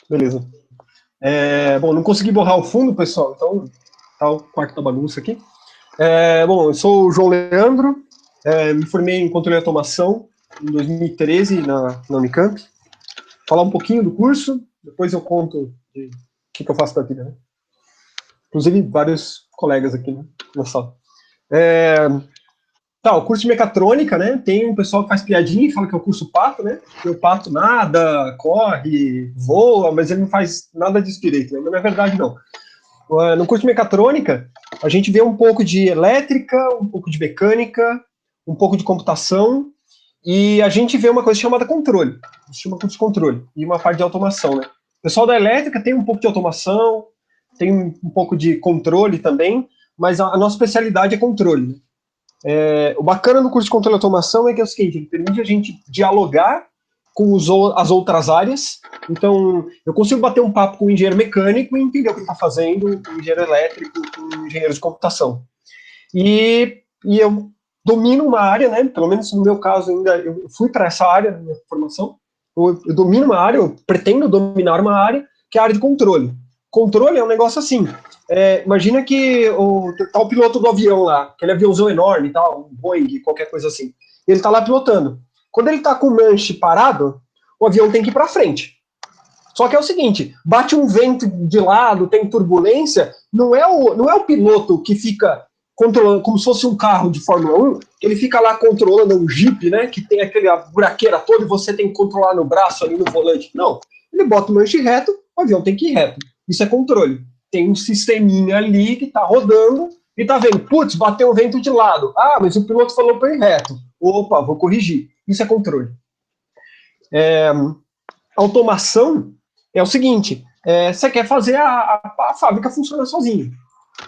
Beleza. Bom, não consegui borrar o fundo, pessoal, então tá o quarto da bagunça aqui. Bom, eu sou o João Leandro, me formei em controle de automação em 2013 na Unicamp. Falar um pouquinho do curso, depois eu conto o que eu faço da vida, né? Inclusive, vários colegas aqui, né, na sala. O curso de mecatrônica, né? Tem um pessoal que faz piadinha e fala que é o curso pato, né? Porque o pato nada, corre, voa, mas ele não faz nada disso direito, né? Não é verdade, não. No curso de mecatrônica, a gente vê um pouco de elétrica, um pouco de mecânica, um pouco de computação, e a gente vê uma coisa chamada controle. A gente chama curso de controle, e uma parte de automação, né? O pessoal da elétrica tem um pouco de automação, tem um pouco de controle também, mas a nossa especialidade é controle, né? O bacana do curso de controle e automação é que é o seguinte, ele permite a gente dialogar com as outras áreas. Então, eu consigo bater um papo com o engenheiro mecânico e entender o que ele está fazendo, com o engenheiro elétrico, com o engenheiro de computação. E eu domino uma área, né? Pelo menos no meu caso ainda, eu fui para essa área na minha formação. Eu domino uma área, eu pretendo dominar uma área, que é a área de controle. Controle é um negócio assim. Imagina que tá o piloto do avião lá, aquele aviãozão enorme, tal, um Boeing, qualquer coisa assim. Ele está lá pilotando. Quando ele está com o manche parado, o avião tem que ir para frente. Só que é o seguinte, bate um vento de lado, tem turbulência, não é o piloto que fica controlando, como se fosse um carro de Fórmula 1, ele fica lá controlando um Jeep, né, que tem aquela buraqueira toda e você tem que controlar no braço ali no volante. Não, ele bota o manche reto, o avião tem que ir reto. Isso é controle. Tem um sisteminha ali que está rodando e está vendo, putz, bateu um vento de lado. Ah, mas o piloto falou para ir reto. Opa, vou corrigir. Isso é controle. Automação é o seguinte, você quer fazer a fábrica funcionar sozinha.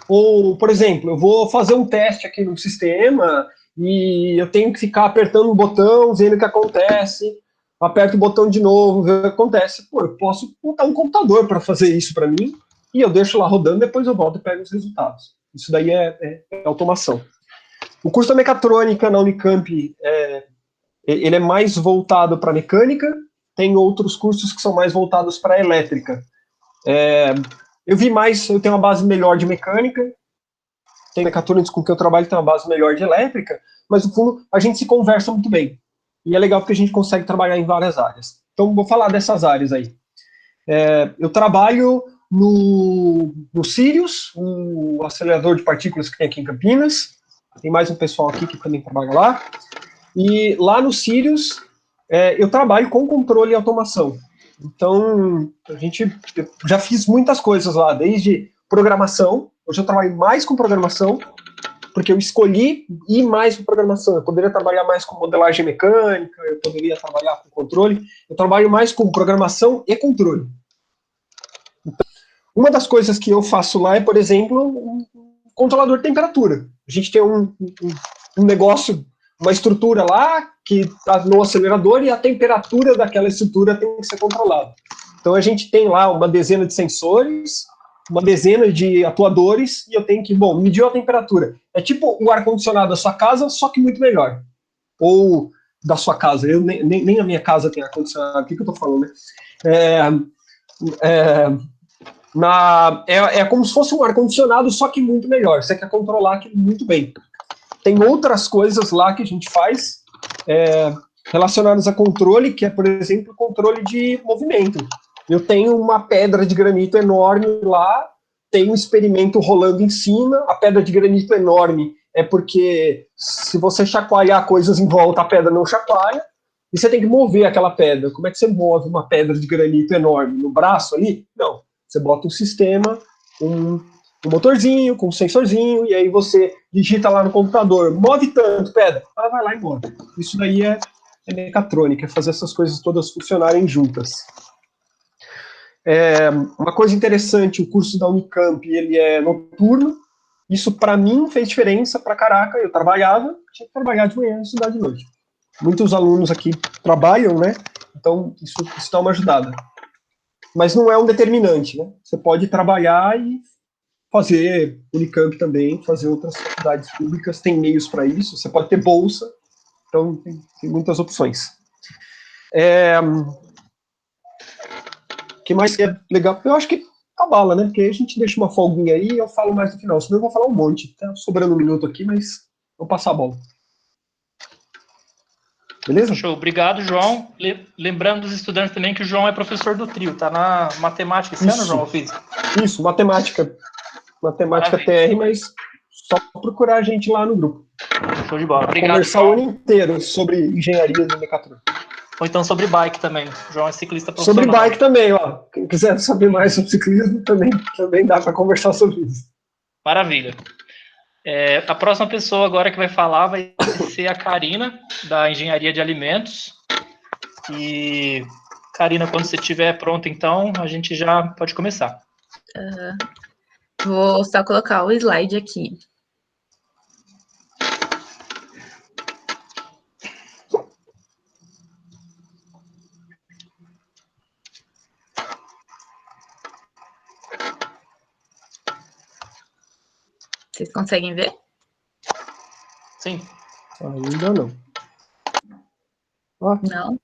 Ou, por exemplo, eu vou fazer um teste aqui no sistema e eu tenho que ficar apertando um botão, vendo o que acontece, aperto o botão de novo, ver o que acontece. Pô, eu posso botar um computador para fazer isso para mim e eu deixo lá rodando, depois eu volto e pego os resultados. Isso daí é automação. O curso da mecatrônica na Unicamp, ele é mais voltado para mecânica, tem outros cursos que são mais voltados para elétrica. Eu tenho uma base melhor de mecânica, tem mecatrônicos com que eu trabalho, tem uma base melhor de elétrica, mas no fundo a gente se conversa muito bem. E é legal porque a gente consegue trabalhar em várias áreas. Então vou falar dessas áreas aí. Eu trabalho no Sirius, o acelerador de partículas que tem aqui em Campinas. Tem mais um pessoal aqui que também trabalha lá. E lá no Sirius, eu trabalho com controle e automação. Então, eu já fiz muitas coisas lá, desde programação. Hoje eu trabalho mais com programação, porque eu escolhi ir mais com programação. Eu poderia trabalhar mais com modelagem mecânica, eu poderia trabalhar com controle. Eu trabalho mais com programação e controle. Então, uma das coisas que eu faço lá é, por exemplo, um controlador de temperatura. A gente tem um negócio, uma estrutura lá que está no acelerador e a temperatura daquela estrutura tem que ser controlada. Então a gente tem lá uma dezena de sensores, uma dezena de atuadores e eu tenho que, medir a temperatura. É tipo o ar-condicionado da sua casa, só que muito melhor. Ou da sua casa. Nem a minha casa tem ar-condicionado. O que eu estou falando, né? É como se fosse um ar-condicionado, só que muito melhor. Você quer controlar aquilo muito bem. Tem outras coisas lá que a gente faz relacionadas a controle, que é, por exemplo, controle de movimento. Eu tenho uma pedra de granito enorme lá, tem um experimento rolando em cima, a pedra de granito enorme é porque se você chacoalhar coisas em volta, a pedra não chacoalha, e você tem que mover aquela pedra. Como é que você move uma pedra de granito enorme? No braço ali? Não. Você bota um sistema, um motorzinho, com um sensorzinho, e aí você digita lá no computador, move tanto, pedra, ela vai lá e move. Isso daí é mecatrônica, é fazer essas coisas todas funcionarem juntas. Uma coisa interessante, o curso da Unicamp, ele é noturno, isso para mim fez diferença pra caraca, eu trabalhava, tinha que trabalhar de manhã e estudar de noite. Muitos alunos aqui trabalham, né, então isso dá uma ajudada. Mas não é um determinante, né, você pode trabalhar e fazer Unicamp também, fazer outras faculdades públicas, tem meios para isso, você pode ter bolsa, então tem muitas opções. O que mais que é legal? Eu acho que a bala, né? Porque a gente deixa uma folguinha aí e eu falo mais no final. Senão eu vou falar um monte. Tá sobrando um minuto aqui, mas vou passar a bola. Beleza? Show. Obrigado, João. Lembrando dos estudantes também que o João é professor do trio. Tá na matemática esse ano, João, ou física? Isso, matemática. Matemática Maravilha. TR, mas só procurar a gente lá no grupo. Show de bola. Obrigado, Conversar João. o ano inteiro sobre engenharia de mecatrônica. Ou então sobre bike também. O João é ciclista Sobre profissional. bike também, ó. Quem quiser saber mais sobre ciclismo, também dá para conversar sobre isso. Maravilha. A próxima pessoa agora que vai falar vai ser a Karina, da Engenharia de Alimentos. E, Karina, quando você estiver pronta, então, a gente já pode começar. Vou só colocar o slide aqui. Vocês conseguem ver? Sim. Ainda não. Não?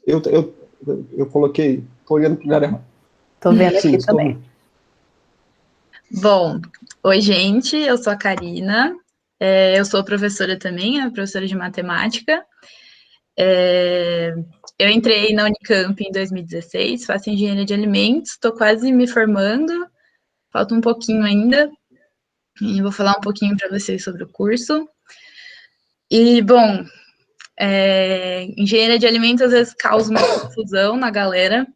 Eu coloquei, tô olhando para o lugar errado. Tô vendo aqui Sim, também. Bom, oi, gente, eu sou a Karina, eu sou professora também, professora de matemática. Eu entrei na Unicamp em 2016, faço engenharia de alimentos, estou quase me formando, falta um pouquinho ainda, e vou falar um pouquinho para vocês sobre o curso. E, bom, engenharia de alimentos às vezes causa uma confusão na galera.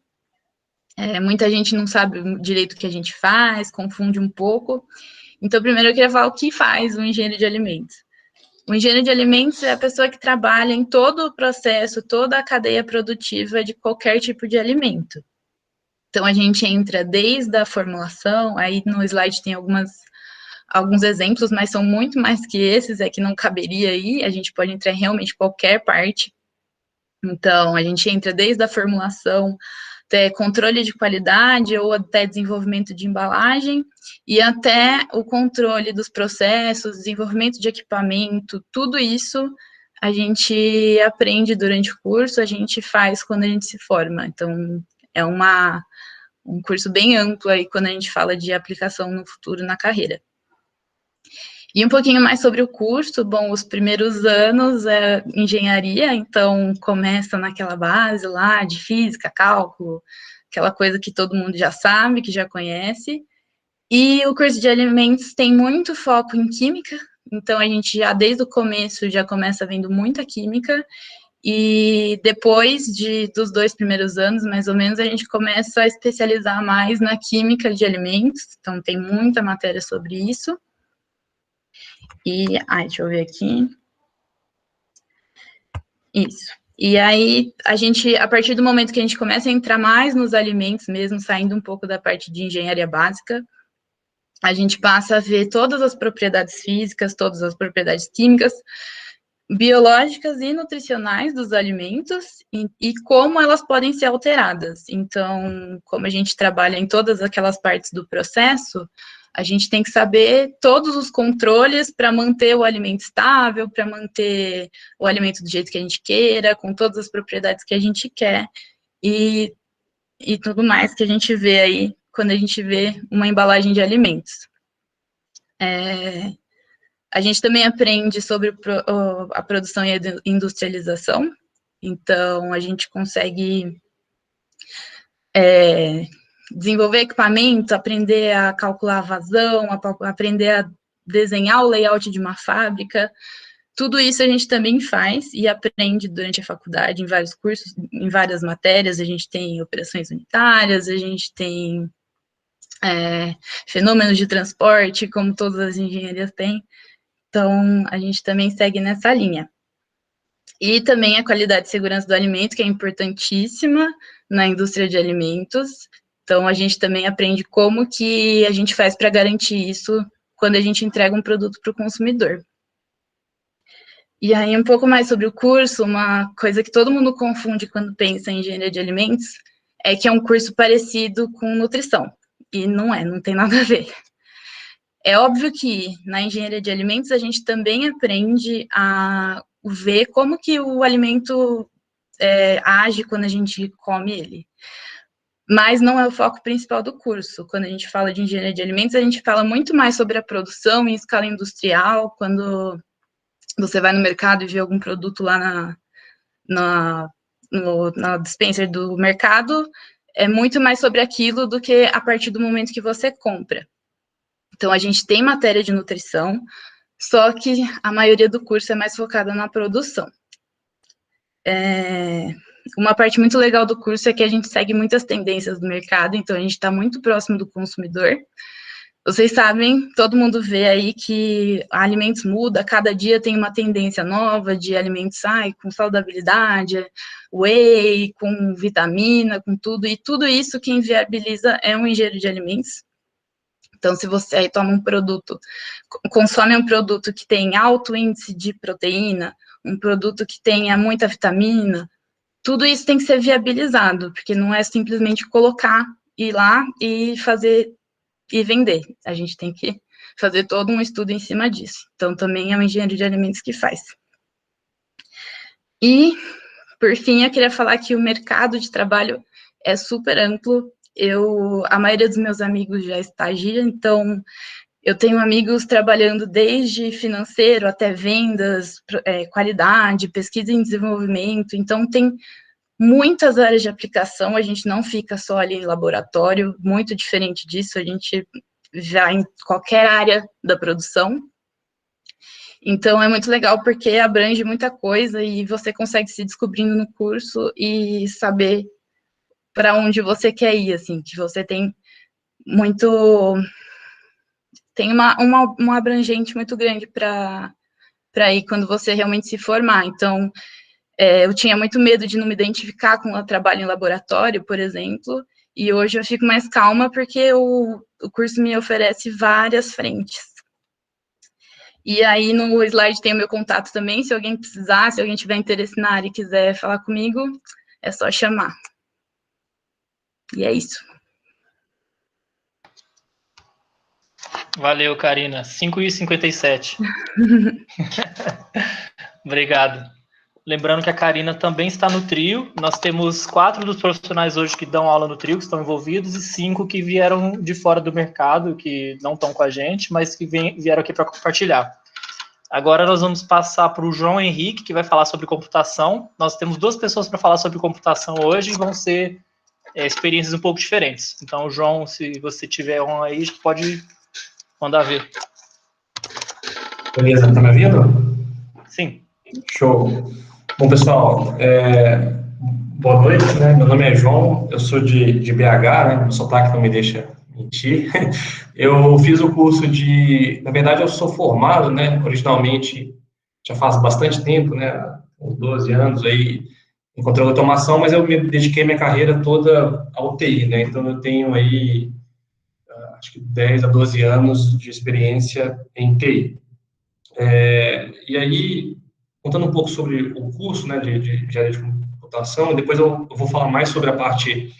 Muita gente não sabe direito o que a gente faz, confunde um pouco. Então, primeiro eu queria falar o que faz o engenheiro de alimentos. O engenheiro de alimentos é a pessoa que trabalha em todo o processo, toda a cadeia produtiva de qualquer tipo de alimento. Então, a gente entra desde a formulação, aí no slide tem alguns exemplos, mas são muito mais que esses, que não caberia aí, a gente pode entrar em realmente qualquer parte. Então, a gente entra desde a formulação, até controle de qualidade ou até desenvolvimento de embalagem e até o controle dos processos, desenvolvimento de equipamento, tudo isso a gente aprende durante o curso, a gente faz quando a gente se forma. Então, é um curso bem amplo aí quando a gente fala de aplicação no futuro na carreira. E um pouquinho mais sobre o curso, bom, os primeiros anos é engenharia, então começa naquela base lá de física, cálculo, aquela coisa que todo mundo já sabe, que já conhece. E o curso de alimentos tem muito foco em química, então a gente já desde o começo já começa vendo muita química, e depois dos 2 primeiros anos, mais ou menos, a gente começa a especializar mais na química de alimentos, então tem muita matéria sobre isso. E, deixa eu ver aqui. Isso. E aí, a partir do momento que a gente começa a entrar mais nos alimentos mesmo, saindo um pouco da parte de engenharia básica, a gente passa a ver todas as propriedades físicas, todas as propriedades químicas, biológicas e nutricionais dos alimentos e como elas podem ser alteradas. Então, como a gente trabalha em todas aquelas partes do processo, a gente tem que saber todos os controles para manter o alimento estável, para manter o alimento do jeito que a gente queira, com todas as propriedades que a gente quer e tudo mais que a gente vê aí quando a gente vê uma embalagem de alimentos. A gente também aprende sobre a produção e a industrialização, então a gente consegue desenvolver equipamento, aprender a calcular a vazão, aprender a desenhar o layout de uma fábrica. Tudo isso a gente também faz e aprende durante a faculdade, em vários cursos, em várias matérias. A gente tem operações unitárias, a gente tem fenômenos de transporte, como todas as engenharias têm. Então, a gente também segue nessa linha. E também a qualidade e segurança do alimento, que é importantíssima na indústria de alimentos. Então, a gente também aprende como que a gente faz para garantir isso quando a gente entrega um produto para o consumidor. E aí, um pouco mais sobre o curso, uma coisa que todo mundo confunde quando pensa em engenharia de alimentos é que é um curso parecido com nutrição. E não tem nada a ver. É óbvio que na engenharia de alimentos a gente também aprende a ver como que o alimento age quando a gente come ele. mas não é o foco principal do curso. Quando a gente fala de engenharia de alimentos, a gente fala muito mais sobre a produção em escala industrial, quando você vai no mercado e vê algum produto lá na dispenser do mercado, é muito mais sobre aquilo do que a partir do momento que você compra. Então, a gente tem matéria de nutrição, só que a maioria do curso é mais focada na produção. Uma parte muito legal do curso é que a gente segue muitas tendências do mercado, então a gente está muito próximo do consumidor. Vocês sabem, todo mundo vê aí que alimentos muda, cada dia tem uma tendência nova de alimentos com saudabilidade, whey, com vitamina, com tudo, e tudo isso quem viabiliza é um engenheiro de alimentos. Então, se você aí toma um produto, consome um produto que tem alto índice de proteína, um produto que tenha muita vitamina, tudo isso tem que ser viabilizado, porque não é simplesmente colocar, ir lá e fazer e vender. A gente tem que fazer todo um estudo em cima disso. Então, também é o engenheiro de alimentos que faz. E, por fim, eu queria falar que o mercado de trabalho é super amplo. A maioria dos meus amigos já estagia, então eu tenho amigos trabalhando desde financeiro até vendas, qualidade, pesquisa em desenvolvimento, então tem muitas áreas de aplicação, a gente não fica só ali em laboratório, muito diferente disso, a gente já em qualquer área da produção. Então, é muito legal porque abrange muita coisa e você consegue se descobrindo no curso e saber para onde você quer ir, assim, que você tem muito... Tem uma abrangente muito grande para ir quando você realmente se formar. Então, eu tinha muito medo de não me identificar com o trabalho em laboratório, por exemplo, e hoje eu fico mais calma porque o curso me oferece várias frentes. E aí no slide tem o meu contato também, se alguém precisar, se alguém tiver interesse na área e quiser falar comigo, é só chamar. E é isso. Valeu, Karina. 5h57. Obrigado. Lembrando que a Karina também está no trio. Nós temos 4 dos profissionais hoje que dão aula no trio, que estão envolvidos, e 5 que vieram de fora do mercado, que não estão com a gente, mas que vieram aqui para compartilhar. Agora nós vamos passar para o João Henrique, que vai falar sobre computação. Nós temos 2 pessoas para falar sobre computação hoje, e vão ser experiências um pouco diferentes. Então, João, se você tiver um aí, pode mandar ver. Beleza, tá me ouvindo? Sim. Show. Bom, pessoal, boa noite, né? Meu nome é João, eu sou de BH, né? Meu sotaque não me deixa mentir. Eu fiz o curso na verdade, eu sou formado, né? Originalmente, já faz bastante tempo, né? Uns 12 anos aí, em controle de automação, mas eu me dediquei minha carreira toda à UTI, né? Então, eu tenho aí, acho que 10 a 12 anos de experiência em TI. E aí, contando um pouco sobre o curso, né, de área de computação, e depois eu vou falar mais sobre a parte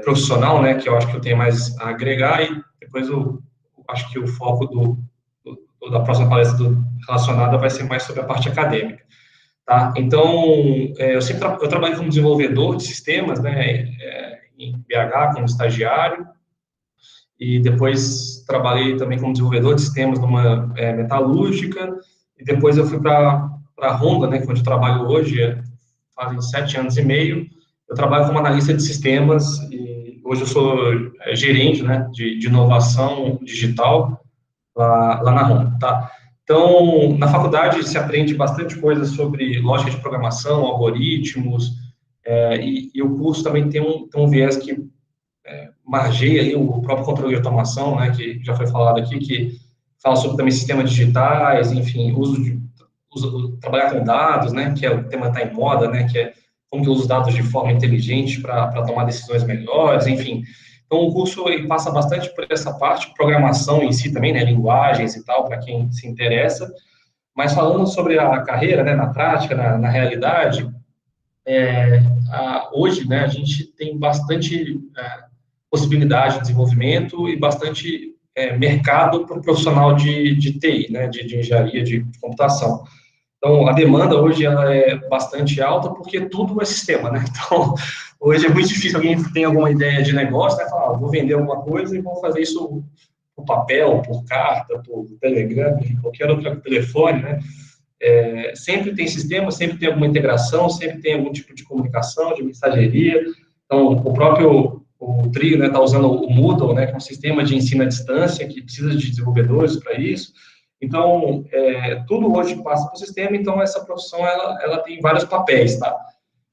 profissional, né, que eu acho que eu tenho mais a agregar, e depois eu acho que o foco da próxima palestra relacionada vai ser mais sobre a parte acadêmica. Tá? Então, eu trabalho como desenvolvedor de sistemas, né, em BH, como estagiário, e depois trabalhei também como desenvolvedor de sistemas numa metalúrgica, e depois eu fui para a Honda, né, onde eu trabalho hoje, fazem 7 anos e meio. Eu trabalho como analista de sistemas, e hoje eu sou gerente, né, de inovação digital lá na Honda, tá? Então, na faculdade se aprende bastante coisa sobre lógica de programação, algoritmos, e o curso também tem um viés que margeia aí o próprio controle de automação, né, que já foi falado aqui, que fala sobre também sistemas digitais, enfim, trabalhar com dados, né, que é o tema que está em moda, né, que é como que usa os dados de forma inteligente para tomar decisões melhores, enfim. Então, o curso ele passa bastante por essa parte, programação em si também, né, linguagens e tal, para quem se interessa, mas falando sobre a carreira, né, na prática, na realidade, hoje, né, a gente tem bastante possibilidade de desenvolvimento e bastante mercado para o profissional de TI, né, de engenharia de computação. Então, a demanda hoje ela é bastante alta porque tudo é sistema, né? Então, hoje é muito difícil alguém que tem alguma ideia de negócio, né? Falar, vou vender alguma coisa e vou fazer isso por papel, por carta, por Telegram, qualquer outro telefone, né? Sempre tem sistema, sempre tem alguma integração, sempre tem algum tipo de comunicação, de mensageria. Então, o Trio, né, está usando o Moodle, né, que é um sistema de ensino à distância, que precisa de desenvolvedores para isso. Então, tudo hoje passa para o sistema, então essa profissão, ela tem vários papéis, tá?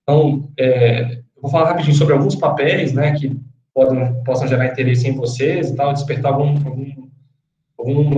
Então, eu vou falar rapidinho sobre alguns papéis, né, que possam gerar interesse em vocês e tal, despertar alguma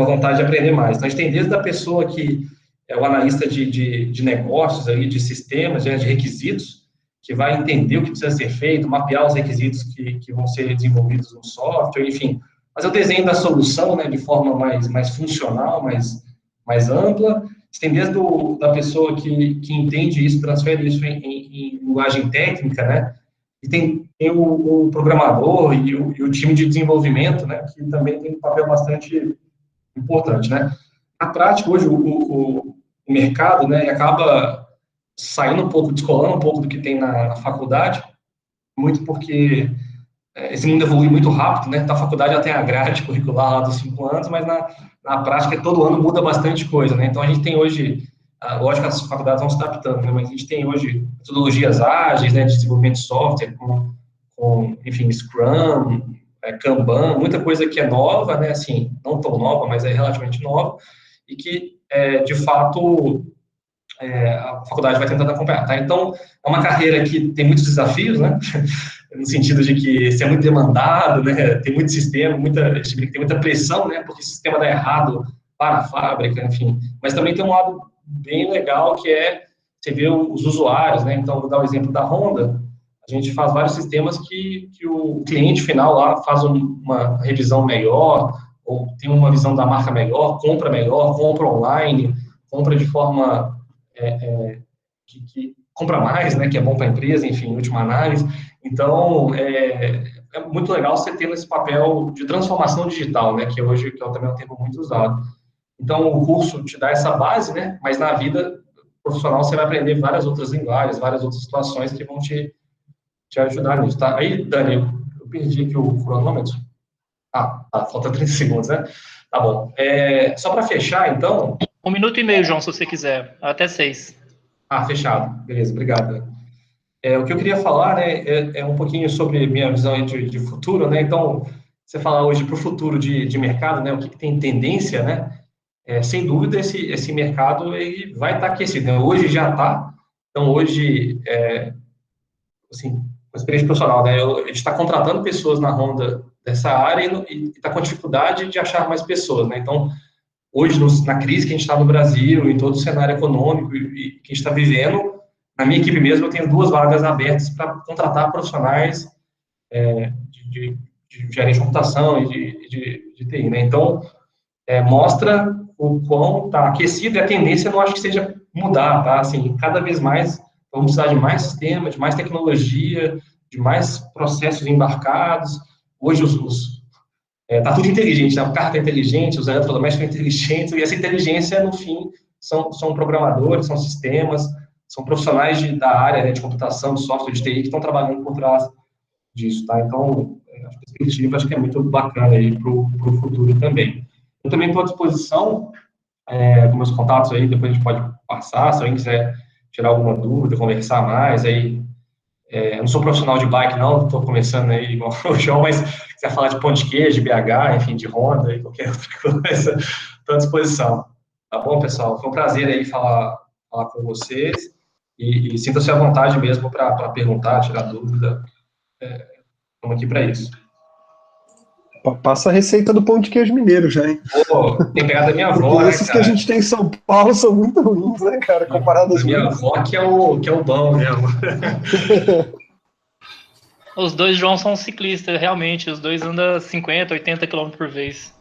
vontade de aprender mais. Então, a gente tem desde a pessoa que é o analista de negócios, aí, de sistemas, de requisitos, que vai entender o que precisa ser feito, mapear os requisitos que vão ser desenvolvidos no software, enfim, fazer o desenho da solução, né, de forma mais funcional, mais ampla. Você tem desde da pessoa que entende isso, transfere isso em linguagem técnica, né, e tem o programador e o time de desenvolvimento, né, que também tem um papel bastante importante, né. Na prática, hoje, o mercado, né, acaba saindo um pouco, descolando um pouco do que tem na faculdade, muito porque esse mundo evolui muito rápido, né? Então, a faculdade já tem a grade curricular lá dos 5 anos, mas na prática, todo ano muda bastante coisa, né? Então, a gente tem hoje, lógico que as faculdades vão se adaptando, né? Mas a gente tem hoje metodologias ágeis, né, de desenvolvimento de software, enfim, Scrum, Kanban, muita coisa que é nova, né? Assim, não tão nova, mas é relativamente nova, e que, de fato, a faculdade vai tentando acompanhar, tá? Então, é uma carreira que tem muitos desafios, né? No sentido de que você é muito demandado, né? Tem muito sistema, tem muita pressão, né? Porque se o sistema dá errado para a fábrica, enfim. Mas também tem um lado bem legal que é você vê os usuários, né? Então, vou dar o exemplo da Honda. A gente faz vários sistemas que o cliente final lá faz uma revisão melhor, ou tem uma visão da marca melhor, compra online, compra de forma que compra mais, né, que é bom para a empresa, enfim, em última análise. Então, é muito legal você ter esse papel de transformação digital, né, que hoje que é também um termo muito usado. Então, o curso te dá essa base, né, mas na vida profissional você vai aprender várias outras linguagens, várias outras situações que vão te ajudar nisso, tá? Aí, Dani, eu perdi aqui o cronômetro. Falta 30 segundos, né? Tá bom. Só para fechar, então... 1 minuto e meio, João, se você quiser. Até 6. Fechado. Beleza, obrigado. O que eu queria falar, né, é um pouquinho sobre minha visão de futuro, né? Então, você falar hoje para o futuro de mercado, né? O que tem tendência, né? Sem dúvida, esse mercado ele vai estar aquecido, né? Hoje já está. Então, hoje, assim, com experiência profissional, né? A gente está contratando pessoas na Honda dessa área e está com dificuldade de achar mais pessoas, né? Então, hoje, na crise que a gente está no Brasil, em todo o cenário econômico e que a gente está vivendo, na minha equipe mesmo, eu tenho 2 vagas abertas para contratar profissionais de engenharia de computação e de TI, né? Então, mostra o quão está aquecido e a tendência eu não acho que seja mudar, tá? Assim, cada vez mais vamos precisar de mais sistema, de mais tecnologia, de mais processos embarcados. Hoje, tá tudo inteligente, né? O carro está inteligente, os eletrodomésticos estão inteligentes, e essa inteligência, no fim, são programadores, são sistemas, são profissionais da área, né, de computação, de software, de TI, que estão trabalhando por trás disso, tá? Então, a perspectiva acho que é muito bacana aí para o futuro também. Eu também estou à disposição, com meus contatos aí, depois a gente pode passar, se alguém quiser tirar alguma dúvida, conversar mais, aí, eu não sou profissional de bike, não, estou começando aí igual o João, mas se quiser falar de pão de queijo, de BH, enfim, de Honda e qualquer outra coisa, estou à disposição. Tá bom, pessoal? Foi um prazer aí falar com vocês e sinta-se à vontade mesmo para perguntar, tirar dúvida. Estamos aqui para isso. Passa a receita do pão de queijo mineiro já, hein? Pô, tem pegado da minha avó, né, esses cara? Que a gente tem em São Paulo são muito ruins, né, cara? Comparado às minha outras. avó que é o bom mesmo. Os dois, João, são ciclistas, realmente. Os dois andam 50, 80 km por vez.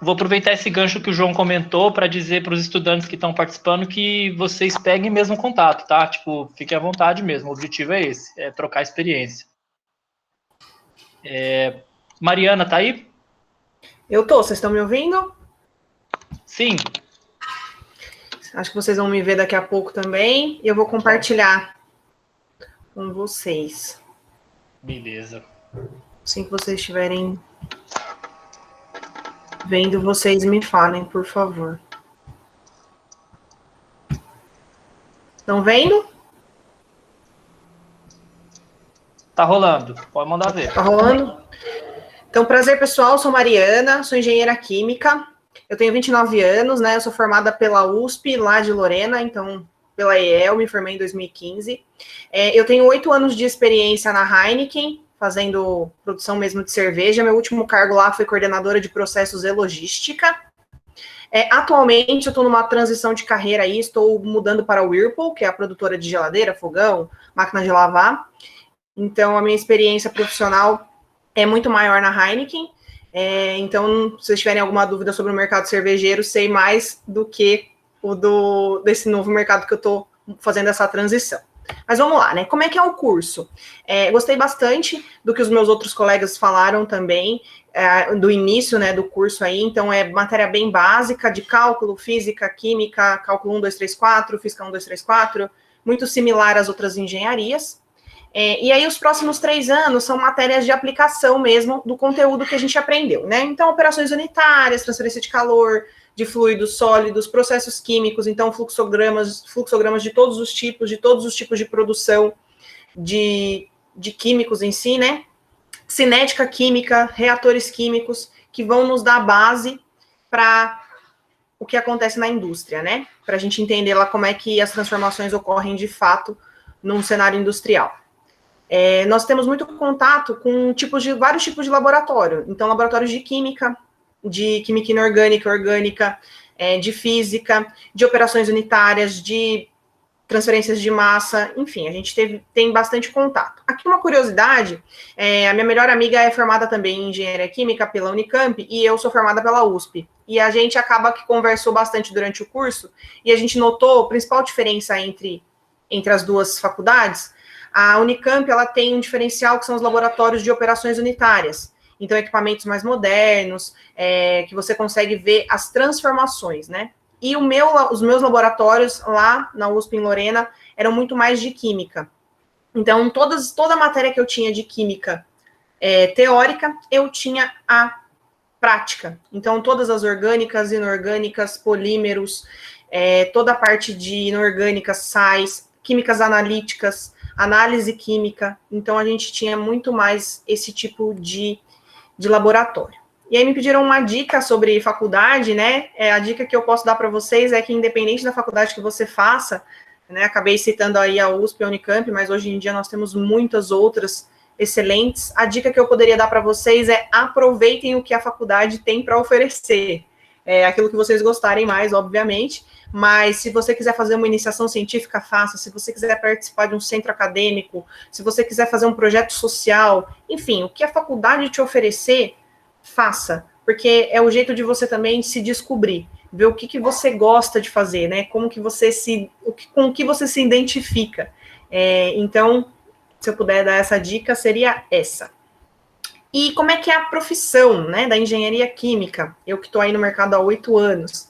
Vou aproveitar esse gancho que o João comentou para dizer para os estudantes que estão participando que vocês peguem mesmo contato, tá? Tipo, fiquem à vontade mesmo. O objetivo é esse, é trocar experiência. Mariana, tá aí? Eu tô, vocês estão me ouvindo? Sim. Acho que vocês vão me ver daqui a pouco também. E eu vou compartilhar com vocês. Beleza. Assim que vocês estiverem vendo, vocês me falem, por favor. Estão vendo? Tá rolando. Pode mandar ver. Tá rolando? Então, prazer, pessoal. Sou Mariana, sou engenheira química. Eu tenho 29 anos, né? Eu sou formada pela USP, lá de Lorena, então, pela EEL, me formei em 2015. Eu tenho 8 anos de experiência na Heineken, fazendo produção mesmo de cerveja. Meu último cargo lá foi coordenadora de processos e logística. Atualmente, eu estou numa transição de carreira aí, estou mudando para a Whirlpool, que é a produtora de geladeira, fogão, máquina de lavar. Então, a minha experiência profissional é muito maior na Heineken. Então, se vocês tiverem alguma dúvida sobre o mercado cervejeiro, sei mais do que desse novo mercado que eu estou fazendo essa transição. Mas vamos lá, né? Como é que é o curso? Gostei bastante do que os meus outros colegas falaram também, do início, né, do curso aí. Então, é matéria bem básica de cálculo, física, química, cálculo 1, 2, 3, 4, física 1, 2, 3, 4, muito similar às outras engenharias. E aí, os próximos 3 anos são matérias de aplicação mesmo do conteúdo que a gente aprendeu, né? Então, operações unitárias, transferência de calor, de fluidos sólidos, processos químicos, então, fluxogramas de todos os tipos de produção de químicos em si, né? Cinética química, reatores químicos, que vão nos dar base para o que acontece na indústria, né? Para a gente entender lá como é que as transformações ocorrem de fato num cenário industrial. Nós temos muito contato com vários tipos de laboratório. Então, laboratórios de química inorgânica, orgânica, de física, de operações unitárias, de transferências de massa, enfim, a gente tem bastante contato. Aqui uma curiosidade, a minha melhor amiga é formada também em engenharia química pela Unicamp, e eu sou formada pela USP. E a gente acaba que conversou bastante durante o curso, e a gente notou a principal diferença entre as duas faculdades. A Unicamp, ela tem um diferencial que são os laboratórios de operações unitárias. Então, equipamentos mais modernos, que você consegue ver as transformações, né? E os meus laboratórios lá na USP em Lorena eram muito mais de química. Então, toda a matéria que eu tinha de química teórica, eu tinha a prática. Então, todas as orgânicas, inorgânicas, polímeros, toda a parte de inorgânicas, sais, químicas analíticas, análise química. Então, a gente tinha muito mais esse tipo de laboratório. E aí me pediram uma dica sobre faculdade, né? A dica que eu posso dar para vocês é que, independente da faculdade que você faça, né? Acabei citando aí a USP, a Unicamp, mas hoje em dia nós temos muitas outras excelentes. A dica que eu poderia dar para vocês é: aproveitem o que a faculdade tem para oferecer. Aquilo que vocês gostarem mais, obviamente, mas se você quiser fazer uma iniciação científica, faça. Se você quiser participar de um centro acadêmico, se você quiser fazer um projeto social, enfim, o que a faculdade te oferecer, faça, porque é o jeito de você também se descobrir, ver o que você gosta de fazer, né? Com o que você se identifica. Então, se eu puder dar essa dica, seria essa. E como é que é a profissão, né, da engenharia química? Eu que estou aí no mercado há 8 anos.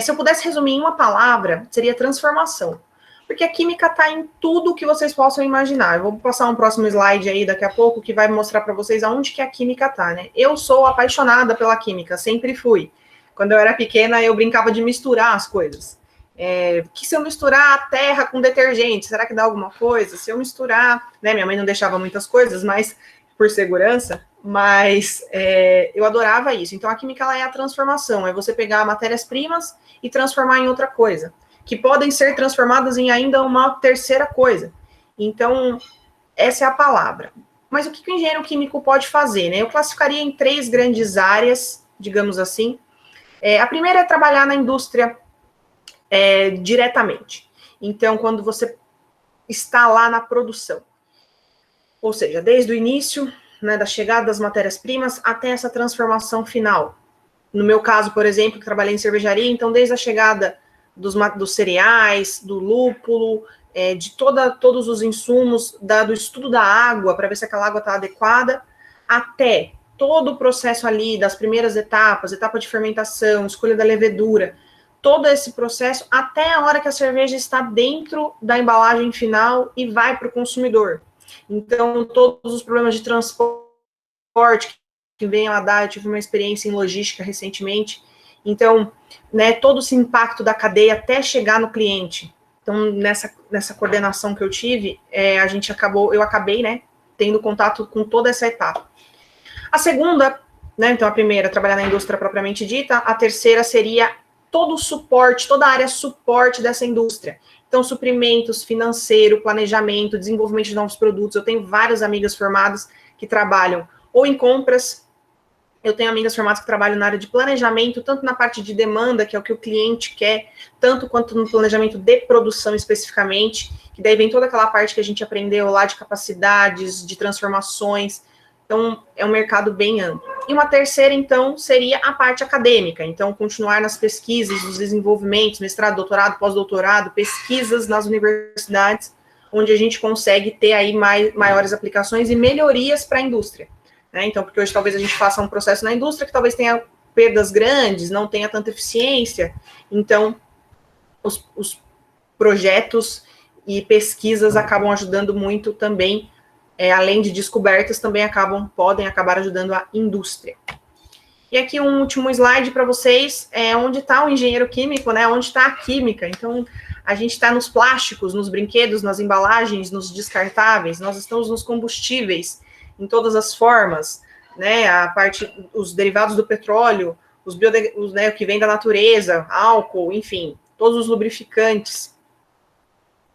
Se eu pudesse resumir em uma palavra, seria transformação. Porque a química está em tudo que vocês possam imaginar. Eu vou passar um próximo slide aí daqui a pouco, que vai mostrar para vocês aonde que a química está, né? Eu sou apaixonada pela química, sempre fui. Quando eu era pequena, eu brincava de misturar as coisas. Que se eu misturar a terra com detergente, será que dá alguma coisa? Se eu misturar, né? Minha mãe não deixava muitas coisas, mas por segurança, mas eu adorava isso. Então, a química, ela é a transformação, é você pegar matérias-primas e transformar em outra coisa, que podem ser transformadas em ainda uma terceira coisa. Então, essa é a palavra. Mas o que o engenheiro químico pode fazer, né? Eu classificaria em 3 grandes áreas, digamos assim. A primeira é trabalhar na indústria diretamente. Então, quando você está lá na produção. Ou seja, desde o início, né, da chegada das matérias-primas até essa transformação final. No meu caso, por exemplo, que trabalhei em cervejaria, então desde a chegada dos cereais, do lúpulo, de todos os insumos, do estudo da água, para ver se aquela água está adequada, até todo o processo ali das primeiras etapas, etapa de fermentação, escolha da levedura, todo esse processo até a hora que a cerveja está dentro da embalagem final e vai para o consumidor. Então, todos os problemas de transporte que venham a dar, eu tive uma experiência em logística recentemente, então, né, todo esse impacto da cadeia até chegar no cliente. Então, nessa coordenação que eu tive, eu acabei, né, tendo contato com toda essa etapa. A segunda, né, então a primeira, trabalhar na indústria propriamente dita, a terceira seria todo o suporte, toda a área suporte dessa indústria. Então, suprimentos, financeiro, planejamento, desenvolvimento de novos produtos. Eu tenho várias amigas formadas que trabalham ou em compras, eu tenho amigas formadas que trabalham na área de planejamento, tanto na parte de demanda, que é o que o cliente quer, tanto quanto no planejamento de produção especificamente, que daí vem toda aquela parte que a gente aprendeu lá de capacidades, de transformações. Então, é um mercado bem amplo. E uma terceira, então, seria a parte acadêmica. Então, continuar nas pesquisas, nos desenvolvimentos, mestrado, doutorado, pós-doutorado, pesquisas nas universidades, onde a gente consegue ter aí maiores aplicações e melhorias para a indústria. Né? Então, porque hoje talvez a gente faça um processo na indústria que talvez tenha perdas grandes, não tenha tanta eficiência. Então, os projetos e pesquisas acabam ajudando muito também, além de descobertas, também podem acabar ajudando a indústria. E aqui um último slide para vocês, onde está o engenheiro químico, né? Onde está a química. Então, a gente está nos plásticos, nos brinquedos, nas embalagens, nos descartáveis, nós estamos nos combustíveis, em todas as formas, né, os derivados do petróleo, né, o que vem da natureza, álcool, enfim, todos os lubrificantes.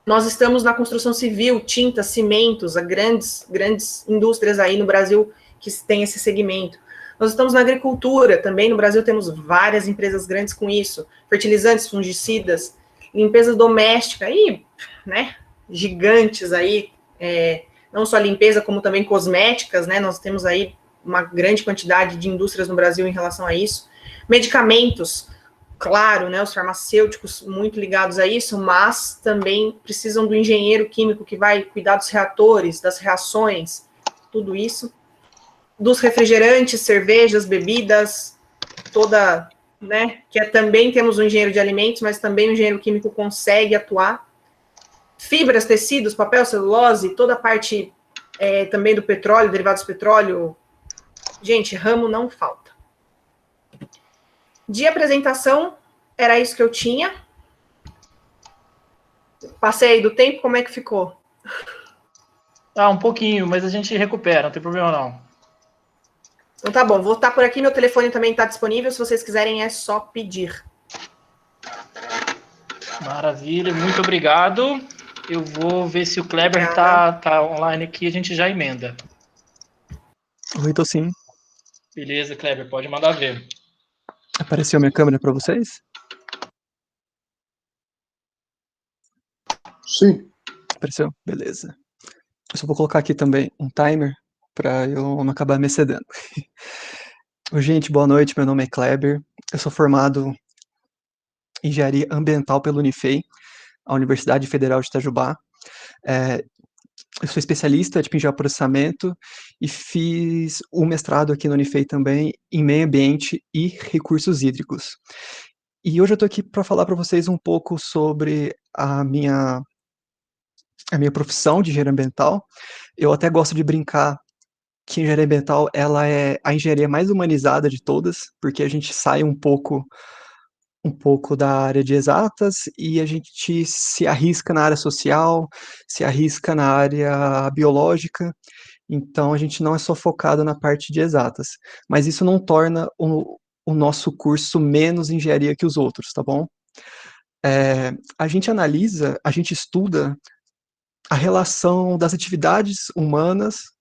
Nós estamos na construção civil, tintas, cimentos, grandes indústrias aí no Brasil que tem esse segmento. Nós estamos na agricultura, também no Brasil temos várias empresas grandes com isso, fertilizantes, fungicidas, limpeza doméstica, aí, né, gigantes aí, não só limpeza, como também cosméticas, né? Nós temos aí uma grande quantidade de indústrias no Brasil em relação a isso. Medicamentos, claro, né? Os farmacêuticos muito ligados a isso, mas também precisam do engenheiro químico que vai cuidar dos reatores, das reações, tudo isso. Dos refrigerantes, cervejas, bebidas, toda, né? Também temos um engenheiro de alimentos, mas também o engenheiro químico consegue atuar. Fibras, tecidos, papel, celulose, toda a parte também do petróleo, derivados do petróleo. Gente, ramo não falta. De apresentação, era isso que eu tinha. Passei aí do tempo, como é que ficou? Um pouquinho, mas a gente recupera, não tem problema não. Então tá bom, vou estar por aqui, meu telefone também está disponível, se vocês quiserem é só pedir. Maravilha, muito obrigado. Eu vou ver se o Kleber tá online aqui, a gente já emenda. Oi, tô sim. Beleza, Kleber, pode mandar ver. Apareceu minha câmera para vocês? Sim. Apareceu? Beleza. Eu só vou colocar aqui também um timer para eu não acabar me excedendo. Gente, boa noite, meu nome é Kleber. Eu sou formado em Engenharia Ambiental pela Unifei, a Universidade Federal de Itajubá. Eu sou especialista de bioprocessamento e fiz o mestrado aqui na Unifei também em meio ambiente e recursos hídricos. E hoje eu estou aqui para falar para vocês um pouco sobre a minha profissão de engenheiro ambiental. Eu até gosto de brincar que engenharia ambiental ela é a engenharia mais humanizada de todas, porque a gente sai um pouco da área de exatas e a gente se arrisca na área social, se arrisca na área biológica, então a gente não é só focado na parte de exatas, mas isso não torna o nosso curso menos engenharia que os outros, tá bom? A gente estuda a relação das atividades humanas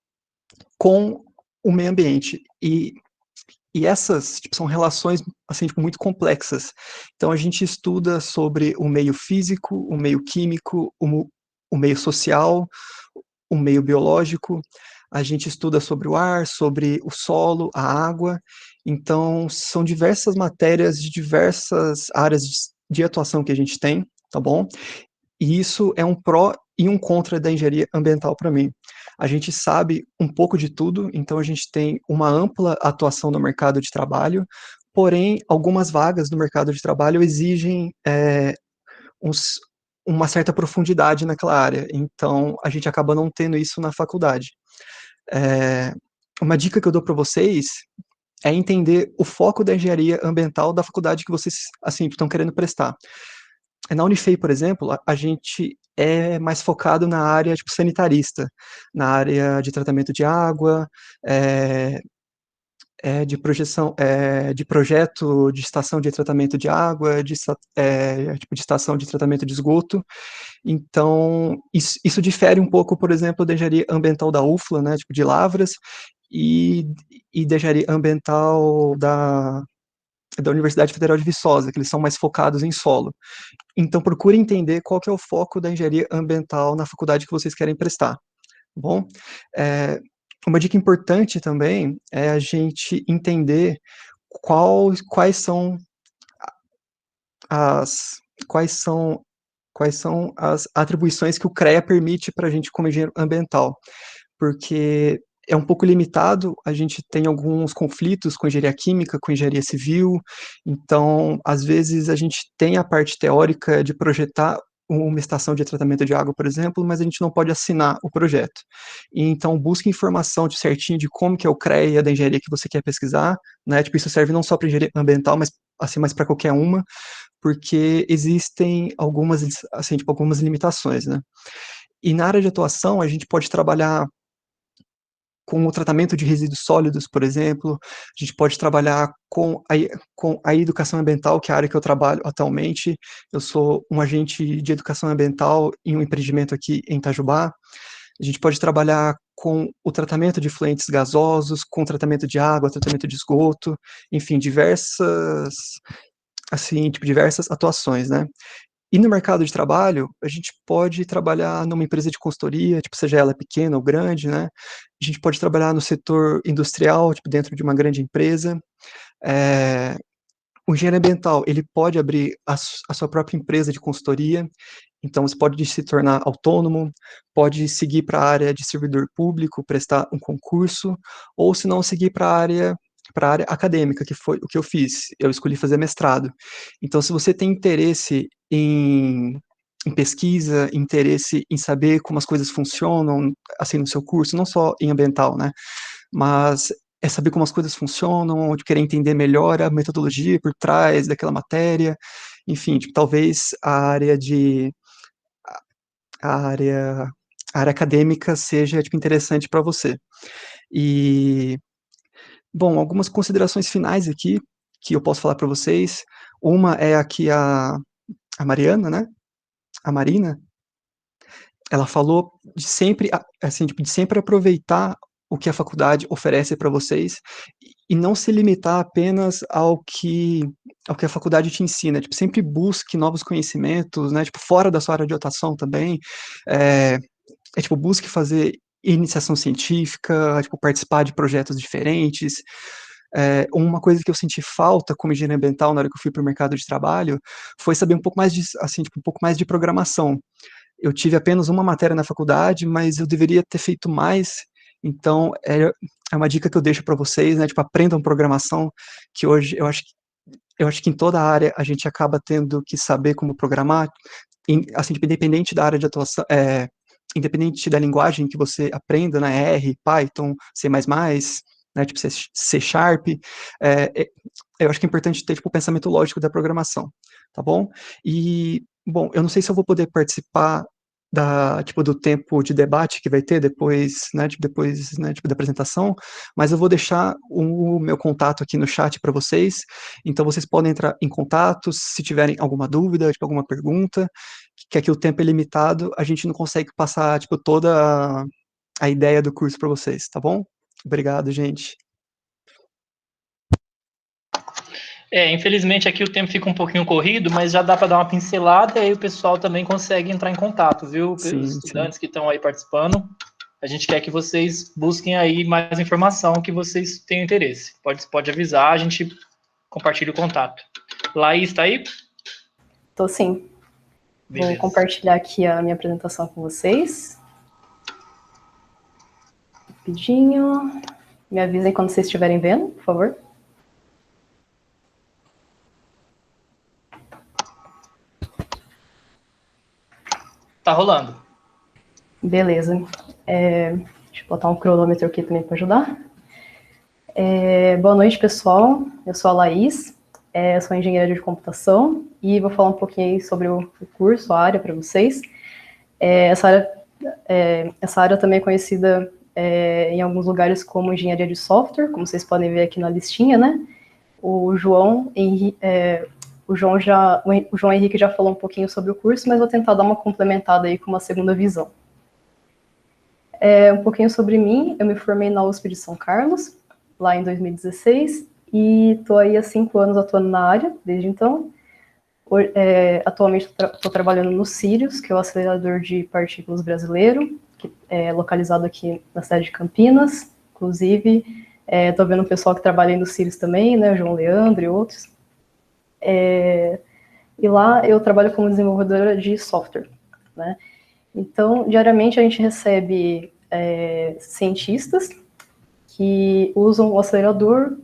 com o meio ambiente, e essas são relações assim, muito complexas. Então, a gente estuda sobre o meio físico, o meio químico, o meio social, o meio biológico, a gente estuda sobre o ar, sobre o solo, a água. Então, são diversas matérias de diversas áreas de atuação que a gente tem, tá bom? E isso é um pró e um contra da engenharia ambiental para mim. A gente sabe um pouco de tudo, então a gente tem uma ampla atuação no mercado de trabalho, porém, algumas vagas no mercado de trabalho exigem uma certa profundidade naquela área, então a gente acaba não tendo isso na faculdade. Uma dica que eu dou para vocês é entender o foco da engenharia ambiental da faculdade que vocês, assim, estão querendo prestar. Na Unifei, por exemplo, a gente é mais focado na área, tipo, sanitarista, na área de tratamento de água, de projeção, de projeto de estação de tratamento de água, tipo, de estação de tratamento de esgoto. Então, isso difere um pouco, por exemplo, da engenharia ambiental da UFLA, né, tipo, de Lavras, e da engenharia ambiental da Universidade Federal de Viçosa, que eles são mais focados em solo. Então, procure entender qual que é o foco da engenharia ambiental na faculdade que vocês querem prestar, tá bom? Uma dica importante também é a gente entender quais são as atribuições que o CREA permite para a gente como engenheiro ambiental, porque é um pouco limitado, a gente tem alguns conflitos com engenharia química, com engenharia civil, então, às vezes, a gente tem a parte teórica de projetar uma estação de tratamento de água, por exemplo, mas a gente não pode assinar o projeto. E, então, busque informação certinho de como que é o CREA da engenharia que você quer pesquisar, né, tipo, isso serve não só para engenharia ambiental, mas assim, mas para qualquer uma, porque existem algumas, assim, tipo, algumas limitações, né. E na área de atuação, a gente pode trabalhar com o tratamento de resíduos sólidos, por exemplo, a gente pode trabalhar com a educação ambiental, que é a área que eu trabalho atualmente. Eu sou um agente de educação ambiental em um empreendimento aqui em Itajubá. A gente pode trabalhar com o tratamento de efluentes gasosos, com o tratamento de água, tratamento de esgoto, enfim, diversas atuações, né. E no mercado de trabalho, a gente pode trabalhar numa empresa de consultoria, tipo, seja ela pequena ou grande, né. A gente pode trabalhar no setor industrial, tipo, dentro de uma grande empresa. O engenheiro ambiental, ele pode abrir a sua própria empresa de consultoria, então você pode se tornar autônomo, pode seguir para a área de servidor público, prestar um concurso, ou se não seguir para a área acadêmica, que foi o que eu fiz. Eu escolhi fazer mestrado. Então, se você tem interesse em pesquisa, interesse em saber como as coisas funcionam, assim, no seu curso, não só em ambiental, né, mas é saber como as coisas funcionam, de querer entender melhor a metodologia por trás daquela matéria, enfim, tipo, talvez a área a área acadêmica seja, tipo, interessante para você. E, bom, algumas considerações finais aqui, que eu posso falar para vocês. Uma é aqui a Mariana, né, a Marina, ela falou de sempre, assim, tipo, de sempre aproveitar o que a faculdade oferece para vocês e não se limitar apenas ao que a faculdade te ensina, tipo, sempre busque novos conhecimentos, né, tipo, fora da sua área de atuação também, tipo, busque fazer iniciação científica, tipo, participar de projetos diferentes. Uma coisa que eu senti falta como engenheiro ambiental na hora que eu fui para o mercado de trabalho, foi saber um pouco mais de, assim, tipo, um pouco mais de programação. Eu tive apenas uma matéria na faculdade, mas eu deveria ter feito mais, então é uma dica que eu deixo para vocês, né, tipo, aprendam programação, que hoje eu acho que em toda a área a gente acaba tendo que saber como programar, assim, tipo, independente da área de atuação, independente da linguagem que você aprenda, né, R, Python, C++, né, tipo C Sharp, eu acho que é importante ter, tipo, o pensamento lógico da programação, tá bom? E, bom, eu não sei se eu vou poder participar tipo, do tempo de debate que vai ter depois, né, tipo, da apresentação, mas eu vou deixar o meu contato aqui no chat para vocês, então vocês podem entrar em contato, se tiverem alguma dúvida, tipo, alguma pergunta, que aqui o tempo é limitado, a gente não consegue passar, tipo, toda a ideia do curso para vocês, tá bom? Obrigado, gente. Infelizmente aqui o tempo fica um pouquinho corrido, mas já dá para dar uma pincelada e aí o pessoal também consegue entrar em contato, viu? Os estudantes que estão aí participando, a gente quer que vocês busquem aí mais informação que vocês tenham interesse. Pode avisar, a gente compartilha o contato. Laís, está aí? Tô sim. Beleza. Vou compartilhar aqui a minha apresentação com vocês. Rapidinho. Me avisem quando vocês estiverem vendo, por favor. Tá rolando. Beleza. Deixa eu botar um cronômetro aqui também para ajudar. Boa noite, pessoal. Eu sou a Laís, sou engenheira de computação e vou falar um pouquinho aí sobre o curso, a área para vocês. Essa área também é conhecida em alguns lugares como engenharia de software, como vocês podem ver aqui na listinha, né? O João Henrique já falou um pouquinho sobre o curso, mas vou tentar dar uma complementada aí com uma segunda visão. Um pouquinho sobre mim, eu me formei na USP de São Carlos, lá em 2016, e estou aí há 5 anos atuando na área, desde então. Atualmente estou trabalhando no Sirius, que é o acelerador de partículas brasileiro, que é localizado aqui na cidade de Campinas. Inclusive, estou vendo o pessoal que trabalha aí no Sirius também, né, o João Leandro e outros. E lá eu trabalho como desenvolvedora de software, né? Então, diariamente a gente recebe cientistas que usam o acelerador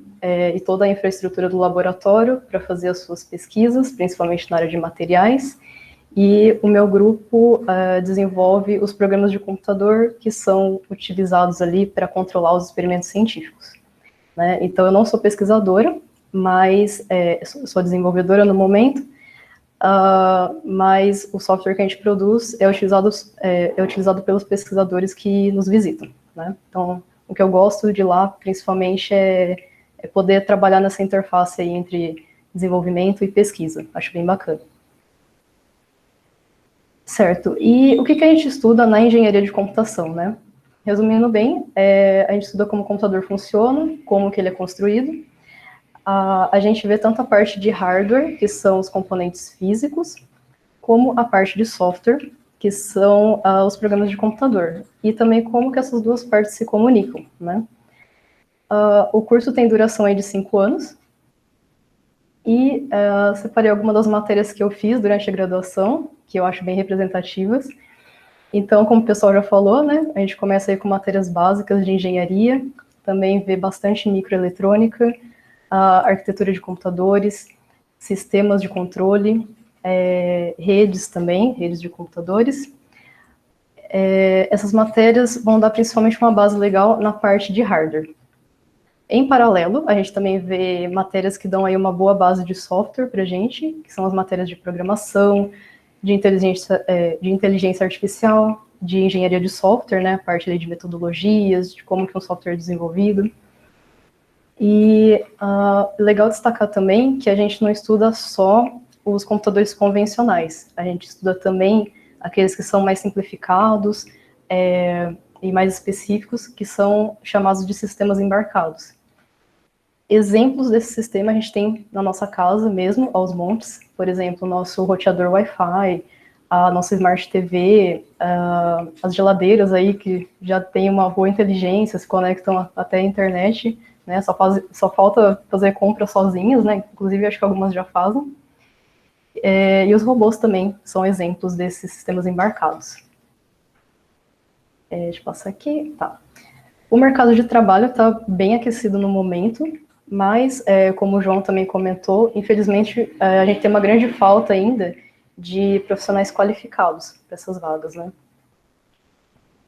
e toda a infraestrutura do laboratório para fazer as suas pesquisas, principalmente na área de materiais. E o meu grupo desenvolve os programas de computador que são utilizados ali para controlar os experimentos científicos, né? Então, eu não sou pesquisadora, mas sou desenvolvedora no momento, mas o software que a gente produz é utilizado pelos pesquisadores que nos visitam, né? Então, o que eu gosto de lá, principalmente, é poder trabalhar nessa interface aí entre desenvolvimento e pesquisa. Acho bem bacana. Certo. E o que a gente estuda na engenharia de computação, né? Resumindo bem, a gente estuda como o computador funciona, como que ele é construído. A gente vê tanto a parte de hardware, que são os componentes físicos, como a parte de software, que são os programas de computador, e também como que essas duas partes se comunicam, né? O curso tem duração aí de 5 anos, e separei algumas das matérias que eu fiz durante a graduação, que eu acho bem representativas. Então, como o pessoal já falou, né, a gente começa aí com matérias básicas de engenharia, também vê bastante microeletrônica, arquitetura de computadores, sistemas de controle, redes também, redes de computadores. Essas matérias vão dar principalmente uma base legal na parte de hardware. Em paralelo, a gente também vê matérias que dão aí uma boa base de software para a gente, que são as matérias de programação, de inteligência artificial, de engenharia de software, né, a parte ali de metodologias, de como que um software é desenvolvido. E legal destacar também que a gente não estuda só os computadores convencionais, a gente estuda também aqueles que são mais simplificados e mais específicos, que são chamados de sistemas embarcados. Exemplos desse sistema a gente tem na nossa casa mesmo, aos montes, por exemplo, o nosso roteador Wi-Fi, a nossa Smart TV, as geladeiras aí que já tem uma boa inteligência, se conectam até a internet, né? Só falta fazer compras sozinhas, né? Inclusive acho que algumas já fazem. E os robôs também são exemplos desses sistemas embarcados. Deixa eu passar aqui. Tá. O mercado de trabalho está bem aquecido no momento, mas, como o João também comentou, infelizmente a gente tem uma grande falta ainda de profissionais qualificados para essas vagas, né?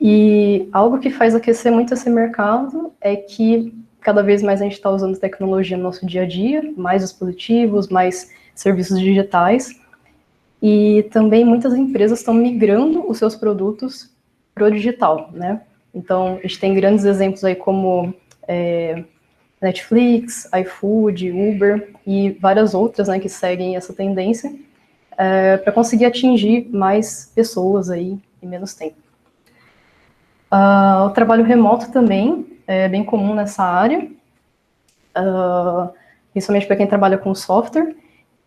E algo que faz aquecer muito esse mercado é que cada vez mais a gente está usando tecnologia no nosso dia a dia, mais dispositivos, mais serviços digitais, e também muitas empresas estão migrando os seus produtos para o digital, né? Então, a gente tem grandes exemplos aí como Netflix, iFood, Uber e várias outras, né, que seguem essa tendência para conseguir atingir mais pessoas aí em menos tempo. O trabalho remoto também é bem comum nessa área, principalmente para quem trabalha com software,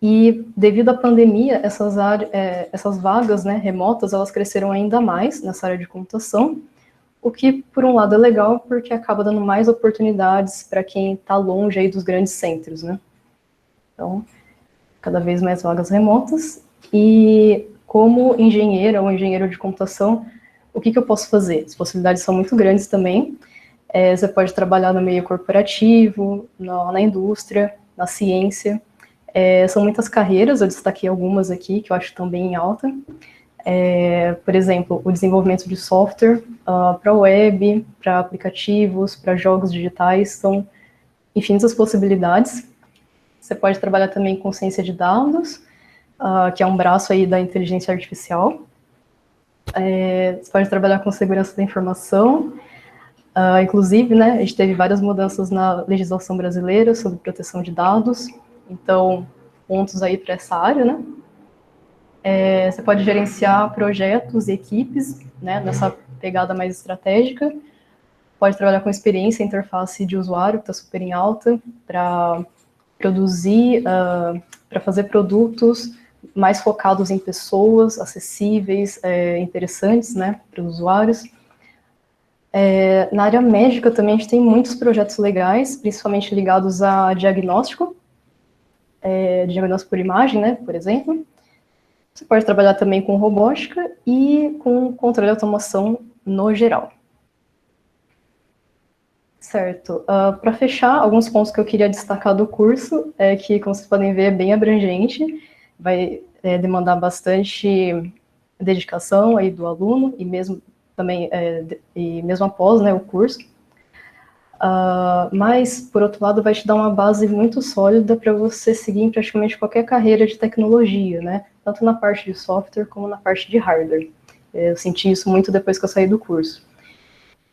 e devido à pandemia, essas vagas, né, remotas, elas cresceram ainda mais nessa área de computação, o que, por um lado, é legal, porque acaba dando mais oportunidades para quem está longe aí dos grandes centros, né? Então, cada vez mais vagas remotas, e como engenheira ou engenheiro de computação, o que eu posso fazer? As possibilidades são muito grandes também. Você pode trabalhar no meio corporativo, na indústria, na ciência. São muitas carreiras, eu destaquei algumas aqui, que eu acho que estão bem em alta. Por exemplo, o desenvolvimento de software para web, para aplicativos, para jogos digitais, são infinitas possibilidades. Você pode trabalhar também com ciência de dados, que é um braço aí da inteligência artificial. Você pode trabalhar com segurança da informação. Inclusive, né, a gente teve várias mudanças na legislação brasileira sobre proteção de dados, então, pontos aí para essa área, né? Você pode gerenciar projetos e equipes, né, nessa pegada mais estratégica. Pode trabalhar com experiência e interface de usuário, que está super em alta, para produzir, para fazer produtos mais focados em pessoas, acessíveis, interessantes, né, para os usuários. Na área médica também a gente tem muitos projetos legais, principalmente ligados a diagnóstico por imagem, né, por exemplo. Você pode trabalhar também com robótica e com controle de automação no geral. Certo. Para fechar, alguns pontos que eu queria destacar do curso é que, como vocês podem ver, é bem abrangente, vai demandar bastante dedicação aí do aluno e mesmo também e mesmo após, né, o curso. Mas, por outro lado, vai te dar uma base muito sólida para você seguir em praticamente qualquer carreira de tecnologia, né? Tanto na parte de software como na parte de hardware. Eu senti isso muito depois que eu saí do curso.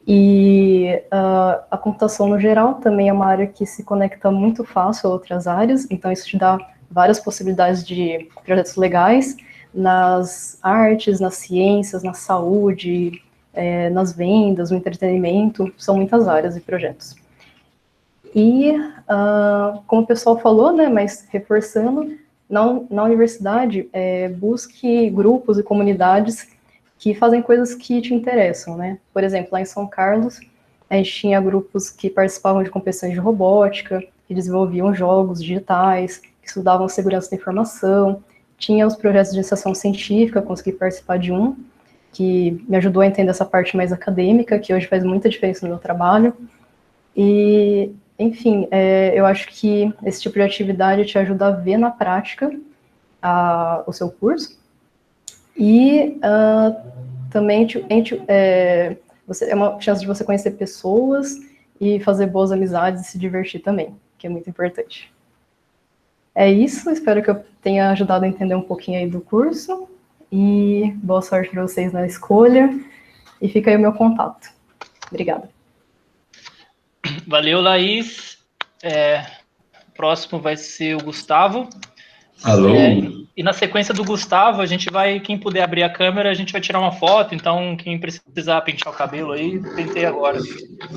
E a computação no geral também é uma área que se conecta muito fácil a outras áreas, então isso te dá várias possibilidades de projetos legais nas artes, nas ciências, na saúde, nas vendas, no entretenimento, são muitas áreas e projetos. E, como o pessoal falou, né, mas reforçando, na universidade, busque grupos e comunidades que fazem coisas que te interessam, né? Por exemplo, lá em São Carlos, a gente tinha grupos que participavam de competições de robótica, que desenvolviam jogos digitais, que estudavam segurança da informação, tinha os projetos de iniciação científica, consegui participar de um, que me ajudou a entender essa parte mais acadêmica, que hoje faz muita diferença no meu trabalho. E, enfim, eu acho que esse tipo de atividade te ajuda a ver na prática o seu curso. E também é uma chance de você conhecer pessoas e fazer boas amizades e se divertir também, que é muito importante. É isso, espero que eu tenha ajudado a entender um pouquinho aí do curso. E boa sorte para vocês na escolha. E fica aí o meu contato. Obrigada. Valeu, Laís. Próximo vai ser o Gustavo. Alô? E na sequência do Gustavo, a gente vai, quem puder abrir a câmera, a gente vai tirar uma foto. Então, quem precisar pentear o cabelo aí, pentei agora.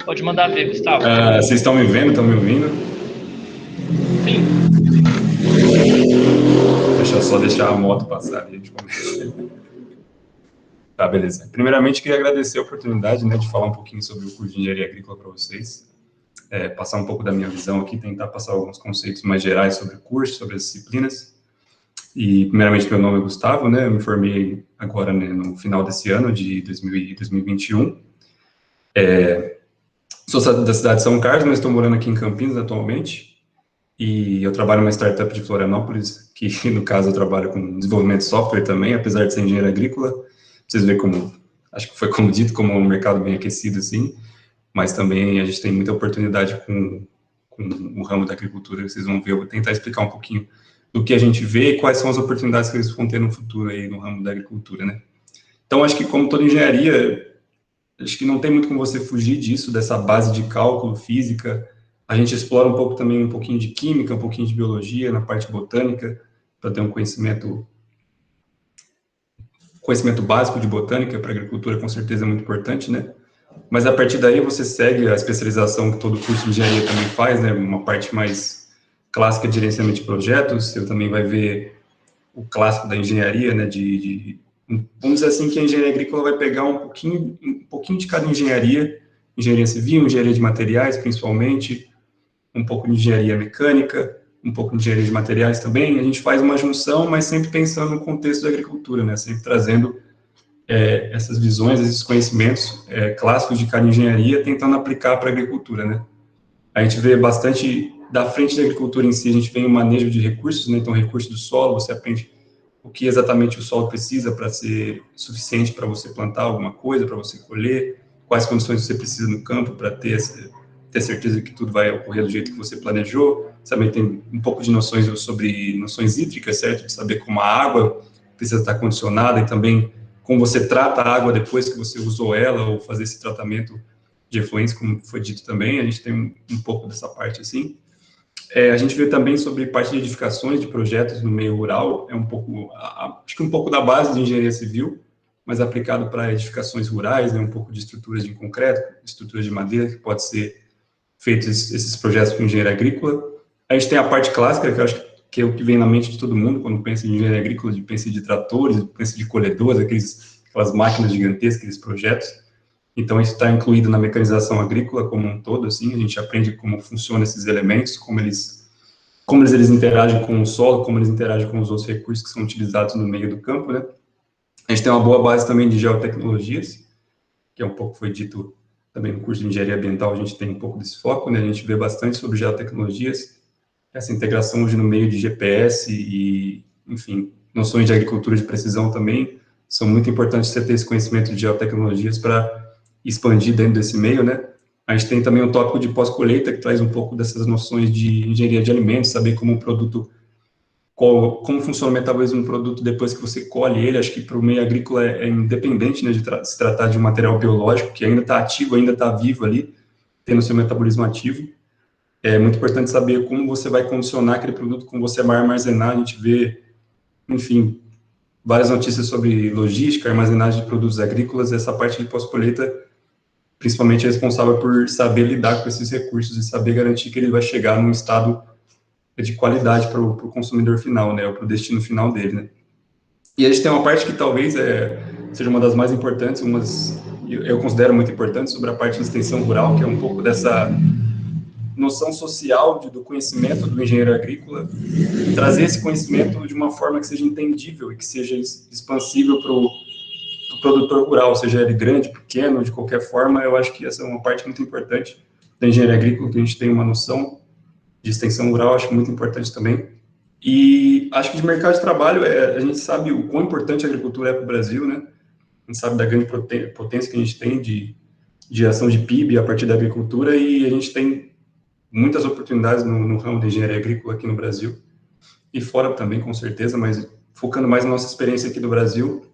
Pode mandar ver, Gustavo. Vocês estão me vendo? Estão me ouvindo? Sim. Deixa eu só deixar a moto passar e a gente começa. Tá, beleza. Primeiramente, queria agradecer a oportunidade, né, de falar um pouquinho sobre o curso de Engenharia Agrícola para vocês. Passar um pouco da minha visão aqui, tentar passar alguns conceitos mais gerais sobre o curso, sobre as disciplinas. E, primeiramente, meu nome é Gustavo, né, eu me formei agora, né, no final desse ano, de 2021. Sou da cidade de São Carlos, mas estou morando aqui em Campinas atualmente. E eu trabalho numa startup de Florianópolis, que, no caso, eu trabalho com desenvolvimento de software também, apesar de ser engenheiro agrícola. Vocês verem como, acho que foi como dito, como um mercado bem aquecido, assim. Mas também a gente tem muita oportunidade com o ramo da agricultura. Vocês vão ver, eu vou tentar explicar um pouquinho do que a gente vê e quais são as oportunidades que eles vão ter no futuro aí no ramo da agricultura, né? Então, acho que como toda engenharia, acho que não tem muito como você fugir disso, dessa base de cálculo, física. A gente explora um pouco também, um pouquinho de química, um pouquinho de biologia, na parte botânica, para ter um conhecimento básico de botânica para a agricultura, com certeza é muito importante, né? Mas a partir daí você segue a especialização que todo curso de engenharia também faz, né? Uma parte mais clássica de gerenciamento de projetos. Você também vai ver o clássico da engenharia, né? Vamos dizer assim que a engenharia agrícola vai pegar um pouquinho de cada engenharia civil, engenharia de materiais, principalmente, um pouco de engenharia mecânica, um pouco de engenharia de materiais também. A gente faz uma junção, mas sempre pensando no contexto da agricultura, né? Sempre trazendo essas visões, esses conhecimentos clássicos de cada engenharia, tentando aplicar para a agricultura, né? A gente vê bastante, da frente da agricultura em si, a gente vê o manejo de recursos, né? Então, recursos do solo, você aprende o que exatamente o solo precisa para ser suficiente para você plantar alguma coisa, para você colher, quais condições você precisa no campo para ter certeza que tudo vai ocorrer do jeito que você planejou. Também tem um pouco de noções sobre noções hídricas, certo? De saber como a água precisa estar condicionada e também como você trata a água depois que você usou ela, ou fazer esse tratamento de efluentes, como foi dito também. A gente tem um pouco dessa parte assim. A gente vê também sobre parte de edificações de projetos no meio rural, acho que um pouco da base de engenharia civil, mas aplicado para edificações rurais, um pouco de estruturas de concreto, estruturas de madeira, que pode ser feitos esses projetos com engenharia agrícola. A gente tem a parte clássica, que eu acho que é o que vem na mente de todo mundo quando pensa em engenharia agrícola, pensa de tratores, pensa de colhedores, aquelas máquinas gigantescas, aqueles projetos. Então, isso está incluído na mecanização agrícola como um todo, assim, a gente aprende como funcionam esses elementos, como eles interagem com o solo, como eles interagem com os outros recursos que são utilizados no meio do campo, né? A gente tem uma boa base também de geotecnologias, que é um pouco foi dito também no curso de engenharia ambiental, a gente tem um pouco desse foco, né? A gente vê bastante sobre geotecnologias, essa integração hoje no meio de GPS e, enfim, noções de agricultura de precisão também, são muito importantes você ter esse conhecimento de geotecnologias para expandir dentro desse meio, né? A gente tem também o tópico de pós-colheita, que traz um pouco dessas noções de engenharia de alimentos, saber como um produto, como funciona o metabolismo do produto depois que você colhe ele. Acho que para o meio agrícola é independente, né, de se tratar de um material biológico, que ainda está ativo, ainda está vivo ali, tendo seu metabolismo ativo. É muito importante saber como você vai condicionar aquele produto, como você vai armazenar. A gente vê, enfim, várias notícias sobre logística, armazenagem de produtos agrícolas. Essa parte de pós-colheita, principalmente, é responsável por saber lidar com esses recursos e saber garantir que ele vai chegar num estado de qualidade para o consumidor final, né, ou para o destino final dele, né. E a gente tem uma parte que talvez seja uma das mais importantes, eu considero muito importante, sobre a parte de extensão rural, que é um pouco dessa noção social do conhecimento do engenheiro agrícola, trazer esse conhecimento de uma forma que seja entendível e que seja expansível para o produtor rural, seja ele grande, pequeno, de qualquer forma. Eu acho que essa é uma parte muito importante da engenharia agrícola, que a gente tem uma noção de extensão rural, acho muito importante também. E acho que de mercado de trabalho, a gente sabe o quão importante a agricultura é para o Brasil, né? A gente sabe da grande potência que a gente tem de geração de PIB a partir da agricultura, e a gente tem muitas oportunidades no ramo de engenharia agrícola aqui no Brasil, e fora também, com certeza, mas focando mais na nossa experiência aqui do Brasil,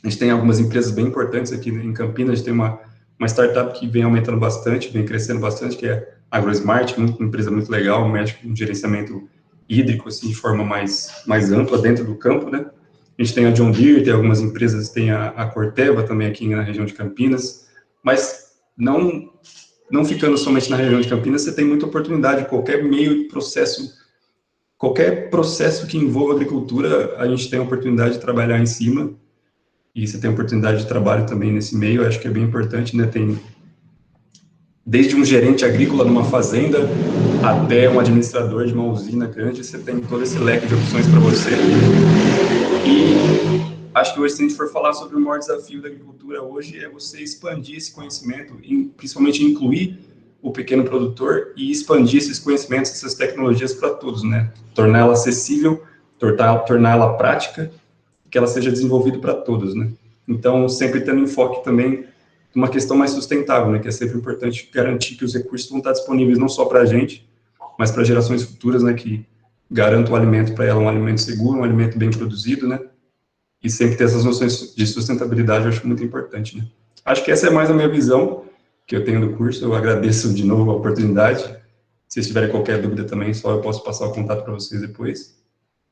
a gente tem algumas empresas bem importantes aqui em Campinas. A gente tem uma startup que vem aumentando bastante, vem crescendo bastante, que é a AgroSmart, uma empresa muito legal, mexe com gerenciamento hídrico, assim, de forma mais ampla dentro do campo, né? A gente tem a John Deere, tem algumas empresas, tem a Corteva também aqui na região de Campinas, mas não ficando somente na região de Campinas, você tem muita oportunidade. Qualquer processo que envolva agricultura, a gente tem a oportunidade de trabalhar em cima, e você tem oportunidade de trabalho também nesse meio. Eu acho que é bem importante, né? Tem desde um gerente agrícola numa fazenda até um administrador de uma usina grande, você tem todo esse leque de opções para você. E acho que hoje, se a gente for falar sobre o maior desafio da agricultura hoje, é você expandir esse conhecimento, principalmente incluir o pequeno produtor e expandir esses conhecimentos, essas tecnologias para todos, né? Tornar ela acessível, tornar ela prática, que ela seja desenvolvida para todos, né? Então, sempre tendo enfoque também uma questão mais sustentável, né? Que é sempre importante garantir que os recursos vão estar disponíveis não só para a gente, mas para gerações futuras, né? Que garantam o alimento para ela, um alimento seguro, um alimento bem produzido, né? E sempre ter essas noções de sustentabilidade, eu acho muito importante, né? Acho que essa é mais a minha visão que eu tenho do curso. Eu agradeço de novo a oportunidade. Se vocês tiverem qualquer dúvida também, só eu posso passar o contato para vocês depois.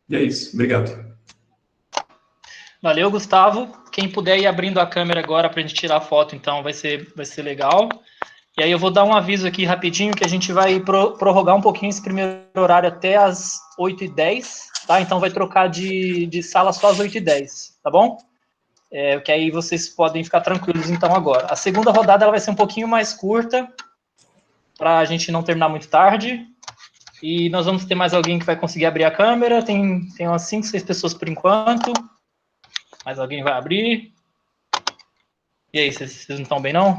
E é isso. Obrigado. Valeu, Gustavo. Quem puder ir abrindo a câmera agora para a gente tirar a foto, então, vai ser legal. E aí eu vou dar um aviso aqui rapidinho, que a gente vai prorrogar um pouquinho esse primeiro horário até as 8h10, tá? Então vai trocar de sala só às 8h10, tá bom? Que aí vocês podem ficar tranquilos, então, agora. A segunda rodada ela vai ser um pouquinho mais curta, para a gente não terminar muito tarde. E nós vamos ter mais alguém que vai conseguir abrir a câmera. Tem umas 5, 6 pessoas por enquanto. Mais alguém vai abrir? E aí, vocês não estão bem, não?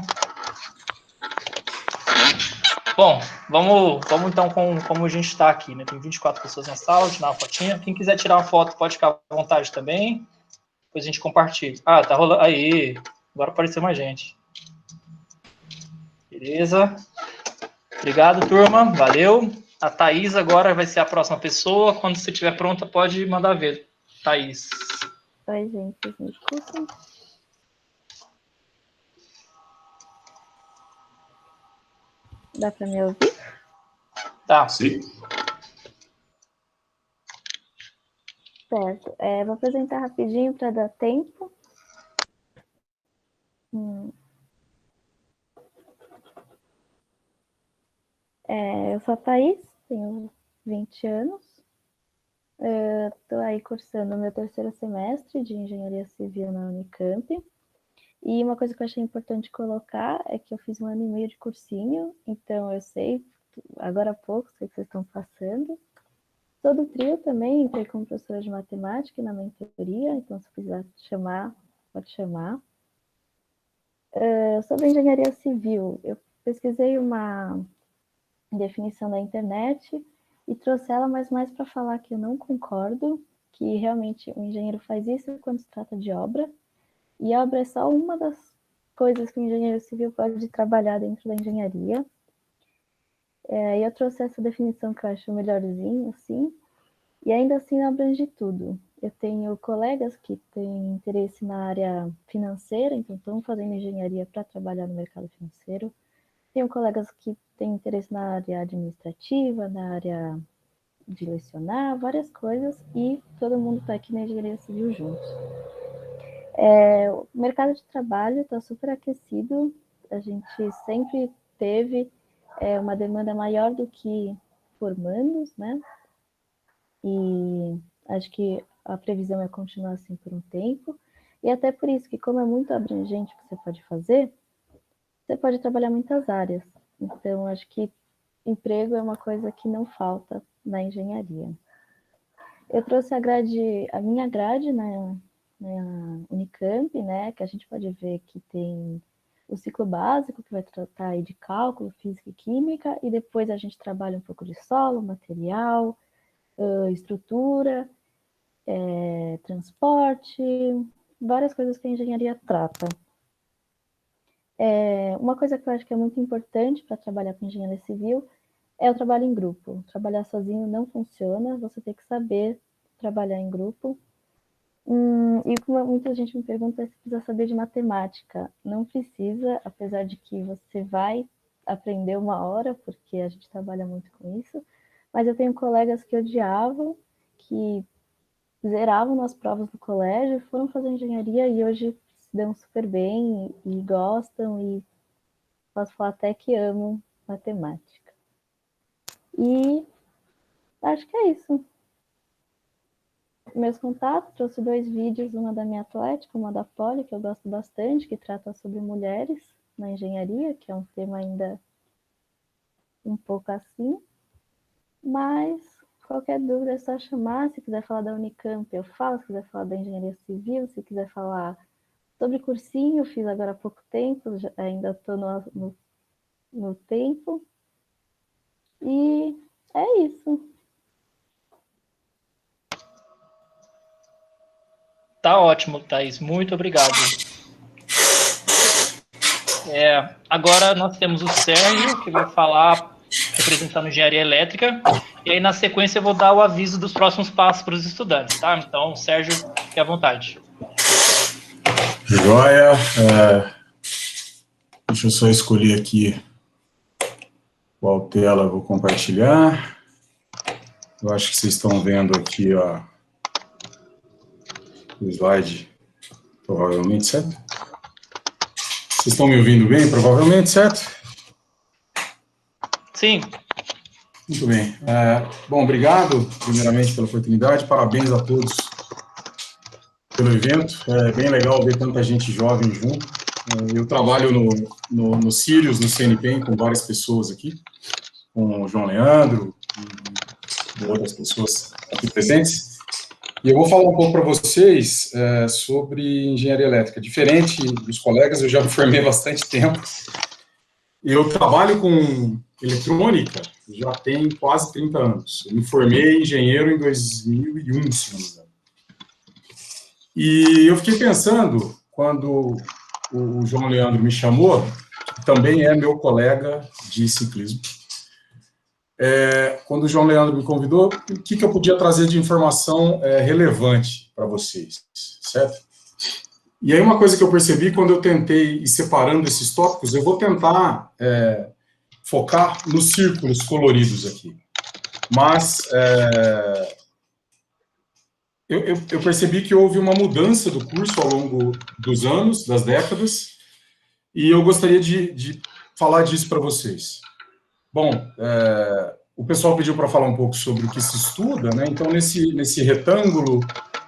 Bom, vamos então como a gente está aqui, né? Tem 24 pessoas na sala, vou tirar uma fotinha. Quem quiser tirar uma foto pode ficar à vontade também. Depois a gente compartilha. Ah, tá rolando. Aí, agora apareceu mais gente. Beleza. Obrigado, turma. Valeu. A Thaís agora vai ser a próxima pessoa. Quando você estiver pronta, pode mandar ver. Thaís. Oi, gente. Vocês me escutam? Dá para me ouvir? Tá. Sim. Certo. Vou apresentar rapidinho para dar tempo. Eu sou a Thaís, tenho 20 anos. Estou aí cursando o meu 3º semestre de Engenharia Civil na Unicamp. E uma coisa que eu achei importante colocar é que eu fiz 1 ano e meio de cursinho, então eu sei, agora há pouco, sei que vocês estão passando. Sou do trio também, entrei como professora de matemática na mentoria, então se precisar chamar, pode chamar. Sobre engenharia civil, eu pesquisei uma definição da internet e trouxe ela, mas mais para falar que eu não concordo, que realmente o engenheiro faz isso quando se trata de obra, e a obra é só uma das coisas que o engenheiro civil pode trabalhar dentro da engenharia. E eu trouxe essa definição que eu acho melhorzinho, assim, e ainda assim não abrange tudo. Eu tenho colegas que têm interesse na área financeira, então estão fazendo engenharia para trabalhar no mercado financeiro. Tenho colegas que têm interesse na área administrativa, na área de lecionar, várias coisas, e todo mundo está aqui na engenharia civil juntos. O mercado de trabalho está super aquecido, a gente sempre teve uma demanda maior do que formandos, né? E acho que a previsão é continuar assim por um tempo, e até por isso que, como é muito abrangente o que você pode fazer, você pode trabalhar em muitas áreas. Então, acho que emprego é uma coisa que não falta na engenharia. Eu trouxe a minha grade na Unicamp, né, que a gente pode ver que tem o ciclo básico, que vai tratar aí de cálculo, física e química, e depois a gente trabalha um pouco de solo, material, estrutura, transporte, várias coisas que a engenharia trata. Uma coisa que eu acho que é muito importante para trabalhar com engenharia civil é o trabalho em grupo. Trabalhar sozinho não funciona, você tem que saber trabalhar em grupo. E como muita gente me pergunta se precisa saber de matemática. Não precisa, apesar de que você vai aprender uma hora, porque a gente trabalha muito com isso. Mas eu tenho colegas que odiavam, que zeravam nas provas do colégio, foram fazer engenharia e hoje se dão super bem e gostam, e posso falar até que amam matemática. E acho que é isso. Meus contatos, trouxe 2 vídeos, uma da minha atlética, uma da Poli, que eu gosto bastante, que trata sobre mulheres na engenharia, que é um tema ainda um pouco assim. Mas qualquer dúvida é só chamar. Se quiser falar da Unicamp, eu falo. Se quiser falar da engenharia civil, se quiser falar sobre cursinho, fiz agora há pouco tempo, ainda estou no tempo. E é isso. Tá ótimo, Thaís. Muito obrigado. Agora nós temos o Sérgio, que vai falar representando engenharia elétrica. E aí, na sequência, eu vou dar o aviso dos próximos passos para os estudantes, tá? Então, Sérgio, fique à vontade. Joia. Deixa eu só escolher aqui qual tela eu vou compartilhar. Eu acho que vocês estão vendo aqui, ó, o slide, provavelmente, certo? Vocês estão me ouvindo bem, provavelmente, certo? Sim. Muito bem. Bom, obrigado, primeiramente, pela oportunidade. Parabéns a todos pelo evento. É bem legal ver tanta gente jovem junto. Eu trabalho no Sirius, no CNPEM, com várias pessoas aqui, com o João Leandro e outras pessoas aqui presentes. E eu vou falar um pouco para vocês sobre engenharia elétrica. Diferente dos colegas, eu já me formei há bastante tempo. Eu trabalho com eletrônica já tem quase 30 anos. Eu me formei engenheiro em 2001, se não me engano. E eu fiquei pensando, quando o João Leandro me chamou, que também é meu colega de ciclismo, quando o João Leandro me convidou, o que eu podia trazer de informação relevante para vocês, certo? E aí uma coisa que eu percebi quando eu tentei ir separando esses tópicos, eu vou tentar focar nos círculos coloridos aqui. Mas eu percebi que houve uma mudança do curso ao longo dos anos, das décadas, e eu gostaria de falar disso para vocês. Bom, o pessoal pediu para falar um pouco sobre o que se estuda, né? Então, nesse retângulo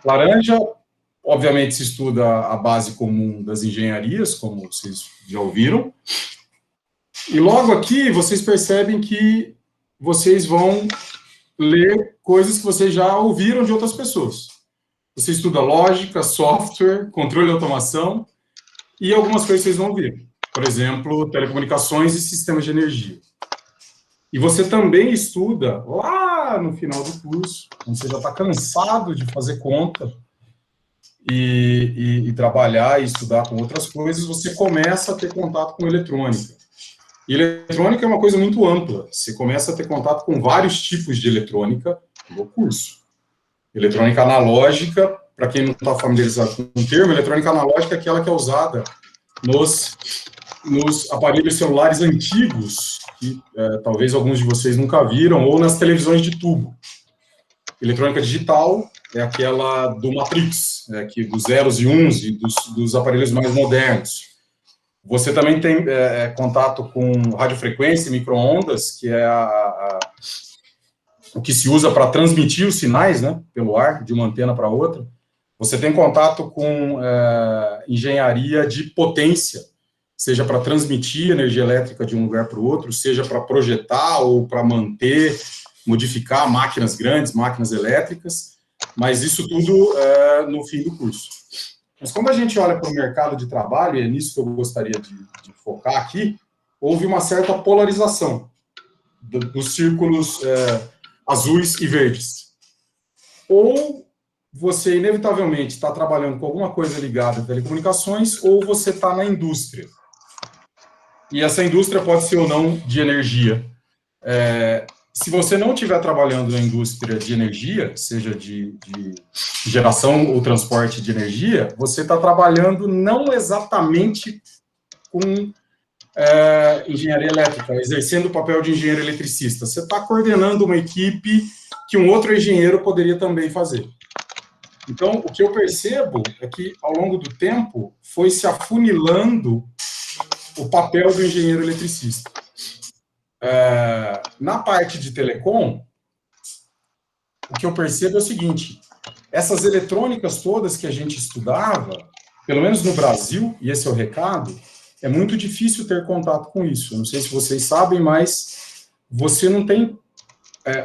laranja, obviamente se estuda a base comum das engenharias, como vocês já ouviram, e logo aqui vocês percebem que vocês vão ler coisas que vocês já ouviram de outras pessoas. Você estuda lógica, software, controle e automação, e algumas coisas vocês vão ouvir. Por exemplo, telecomunicações e sistemas de energia. E você também estuda, lá no final do curso, quando você já está cansado de fazer conta e trabalhar e estudar com outras coisas, você começa a ter contato com eletrônica. E eletrônica é uma coisa muito ampla. Você começa a ter contato com vários tipos de eletrônica no curso. Eletrônica analógica, para quem não está familiarizado com o termo, eletrônica analógica é aquela que é usada nos aparelhos celulares antigos, que talvez alguns de vocês nunca viram, ou nas televisões de tubo. Eletrônica digital é aquela do Matrix, dos zeros e uns e dos aparelhos mais modernos. Você também tem contato com radiofrequência e micro-ondas, que é o que se usa para transmitir os sinais, né, pelo ar, de uma antena para outra. Você tem contato com engenharia de potência, seja para transmitir energia elétrica de um lugar para o outro, seja para projetar ou para manter, modificar máquinas grandes, máquinas elétricas, mas isso tudo no fim do curso. Mas quando a gente olha para o mercado de trabalho, e é nisso que eu gostaria de focar aqui, houve uma certa polarização dos círculos azuis e verdes. Ou você, inevitavelmente, está trabalhando com alguma coisa ligada a telecomunicações, ou você está na indústria. E essa indústria pode ser ou não de energia. Se você não estiver trabalhando na indústria de energia, seja de geração ou transporte de energia, você está trabalhando não exatamente com engenharia elétrica, exercendo o papel de engenheiro eletricista. Você está coordenando uma equipe que um outro engenheiro poderia também fazer. Então, o que eu percebo é que, ao longo do tempo, foi se afunilando o papel do engenheiro eletricista. Na parte de telecom, o que eu percebo é o seguinte: essas eletrônicas todas que a gente estudava, pelo menos no Brasil, e esse é o recado, é muito difícil ter contato com isso. Eu não sei se vocês sabem, mas você não tem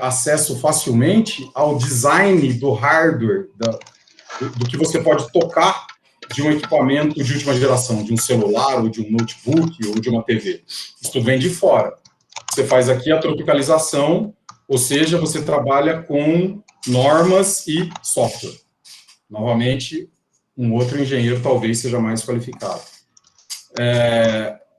acesso facilmente ao design do hardware, do que você pode tocar de um equipamento de última geração, de um celular, ou de um notebook, ou de uma TV. Isso tudo vem de fora. Você faz aqui a tropicalização, ou seja, você trabalha com normas e software. Novamente, um outro engenheiro talvez seja mais qualificado.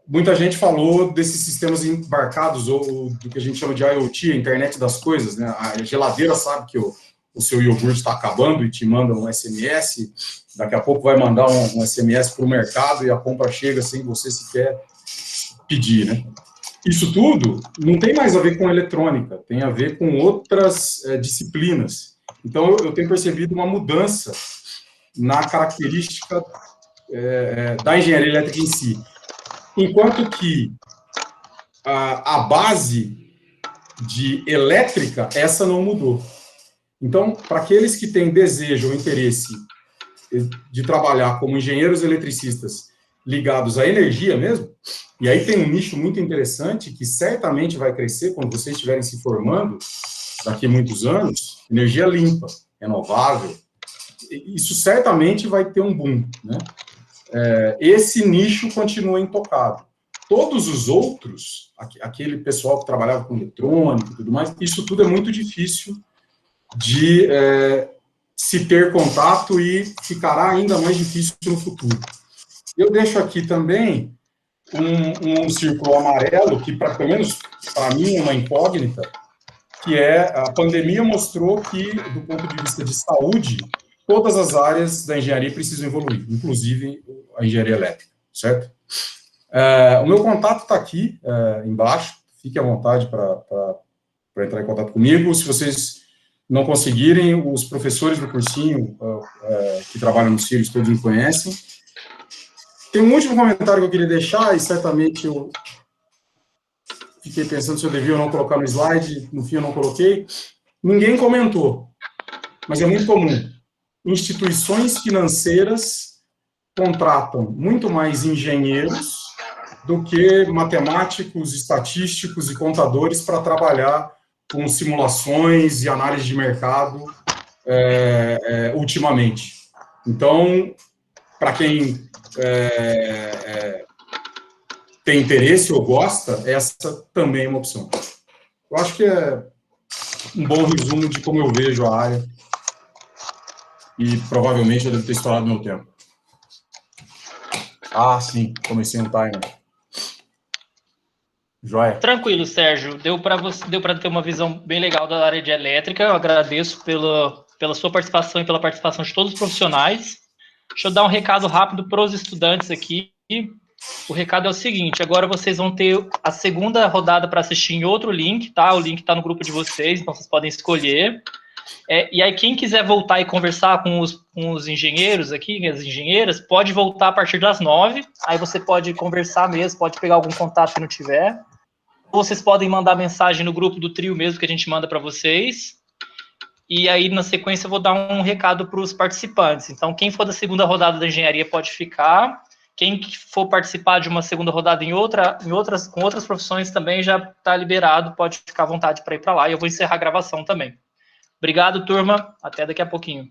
Muita gente falou desses sistemas embarcados, ou do que a gente chama de IoT, a internet das coisas, né? A geladeira sabe que o seu iogurte está acabando e te manda um SMS, daqui a pouco vai mandar um SMS para o mercado e a compra chega sem você sequer pedir, né? Isso tudo não tem mais a ver com eletrônica, tem a ver com outras disciplinas. Então, eu tenho percebido uma mudança na característica da engenharia elétrica em si. Enquanto que a base de elétrica, essa não mudou. Então, para aqueles que têm desejo ou interesse de trabalhar como engenheiros eletricistas ligados à energia mesmo, e aí tem um nicho muito interessante que certamente vai crescer quando vocês estiverem se formando daqui a muitos anos, energia limpa, renovável, isso certamente vai ter um boom, né? Esse nicho continua intocado. Todos os outros, aquele pessoal que trabalhava com eletrônica e tudo mais, isso tudo é muito difícil de se ter contato e ficará ainda mais difícil no futuro. Eu deixo aqui também um círculo amarelo, que pelo menos para mim é uma incógnita, que a pandemia mostrou que, do ponto de vista de saúde, todas as áreas da engenharia precisam evoluir, inclusive a engenharia elétrica, certo? O meu contato está aqui embaixo, fique à vontade para entrar em contato comigo. Se vocês não conseguirem, os professores do cursinho que trabalham no Sirius todos me conhecem. Tem um último comentário que eu queria deixar, e certamente eu fiquei pensando se eu devia ou não colocar no slide, no fim eu não coloquei. Ninguém comentou, mas é muito comum. Instituições financeiras contratam muito mais engenheiros do que matemáticos, estatísticos e contadores para trabalhar com simulações e análise de mercado ultimamente. Então, para quem tem interesse ou gosta, essa também é uma opção. Eu acho que é um bom resumo de como eu vejo a área e provavelmente eu devo ter estourado meu tempo. Ah, sim, comecei um timer. Joia. Tranquilo, Sérgio. Deu para ter uma visão bem legal da área de elétrica. Eu agradeço pela sua participação e pela participação de todos os profissionais. Deixa eu dar um recado rápido para os estudantes aqui. O recado é o seguinte: agora vocês vão ter a segunda rodada para assistir em outro link, tá? O link está no grupo de vocês, então vocês podem escolher. E aí, quem quiser voltar e conversar com os engenheiros aqui, as engenheiras, pode voltar a partir das 9. Aí você pode conversar mesmo, pode pegar algum contato que não tiver. Ou vocês podem mandar mensagem no grupo do trio mesmo, que a gente manda para vocês. E aí, na sequência, eu vou dar um recado para os participantes. Então, quem for da segunda rodada da engenharia pode ficar. Quem for participar de uma segunda rodada com outras profissões também já está liberado, pode ficar à vontade para ir para lá. E eu vou encerrar a gravação também. Obrigado, turma. Até daqui a pouquinho.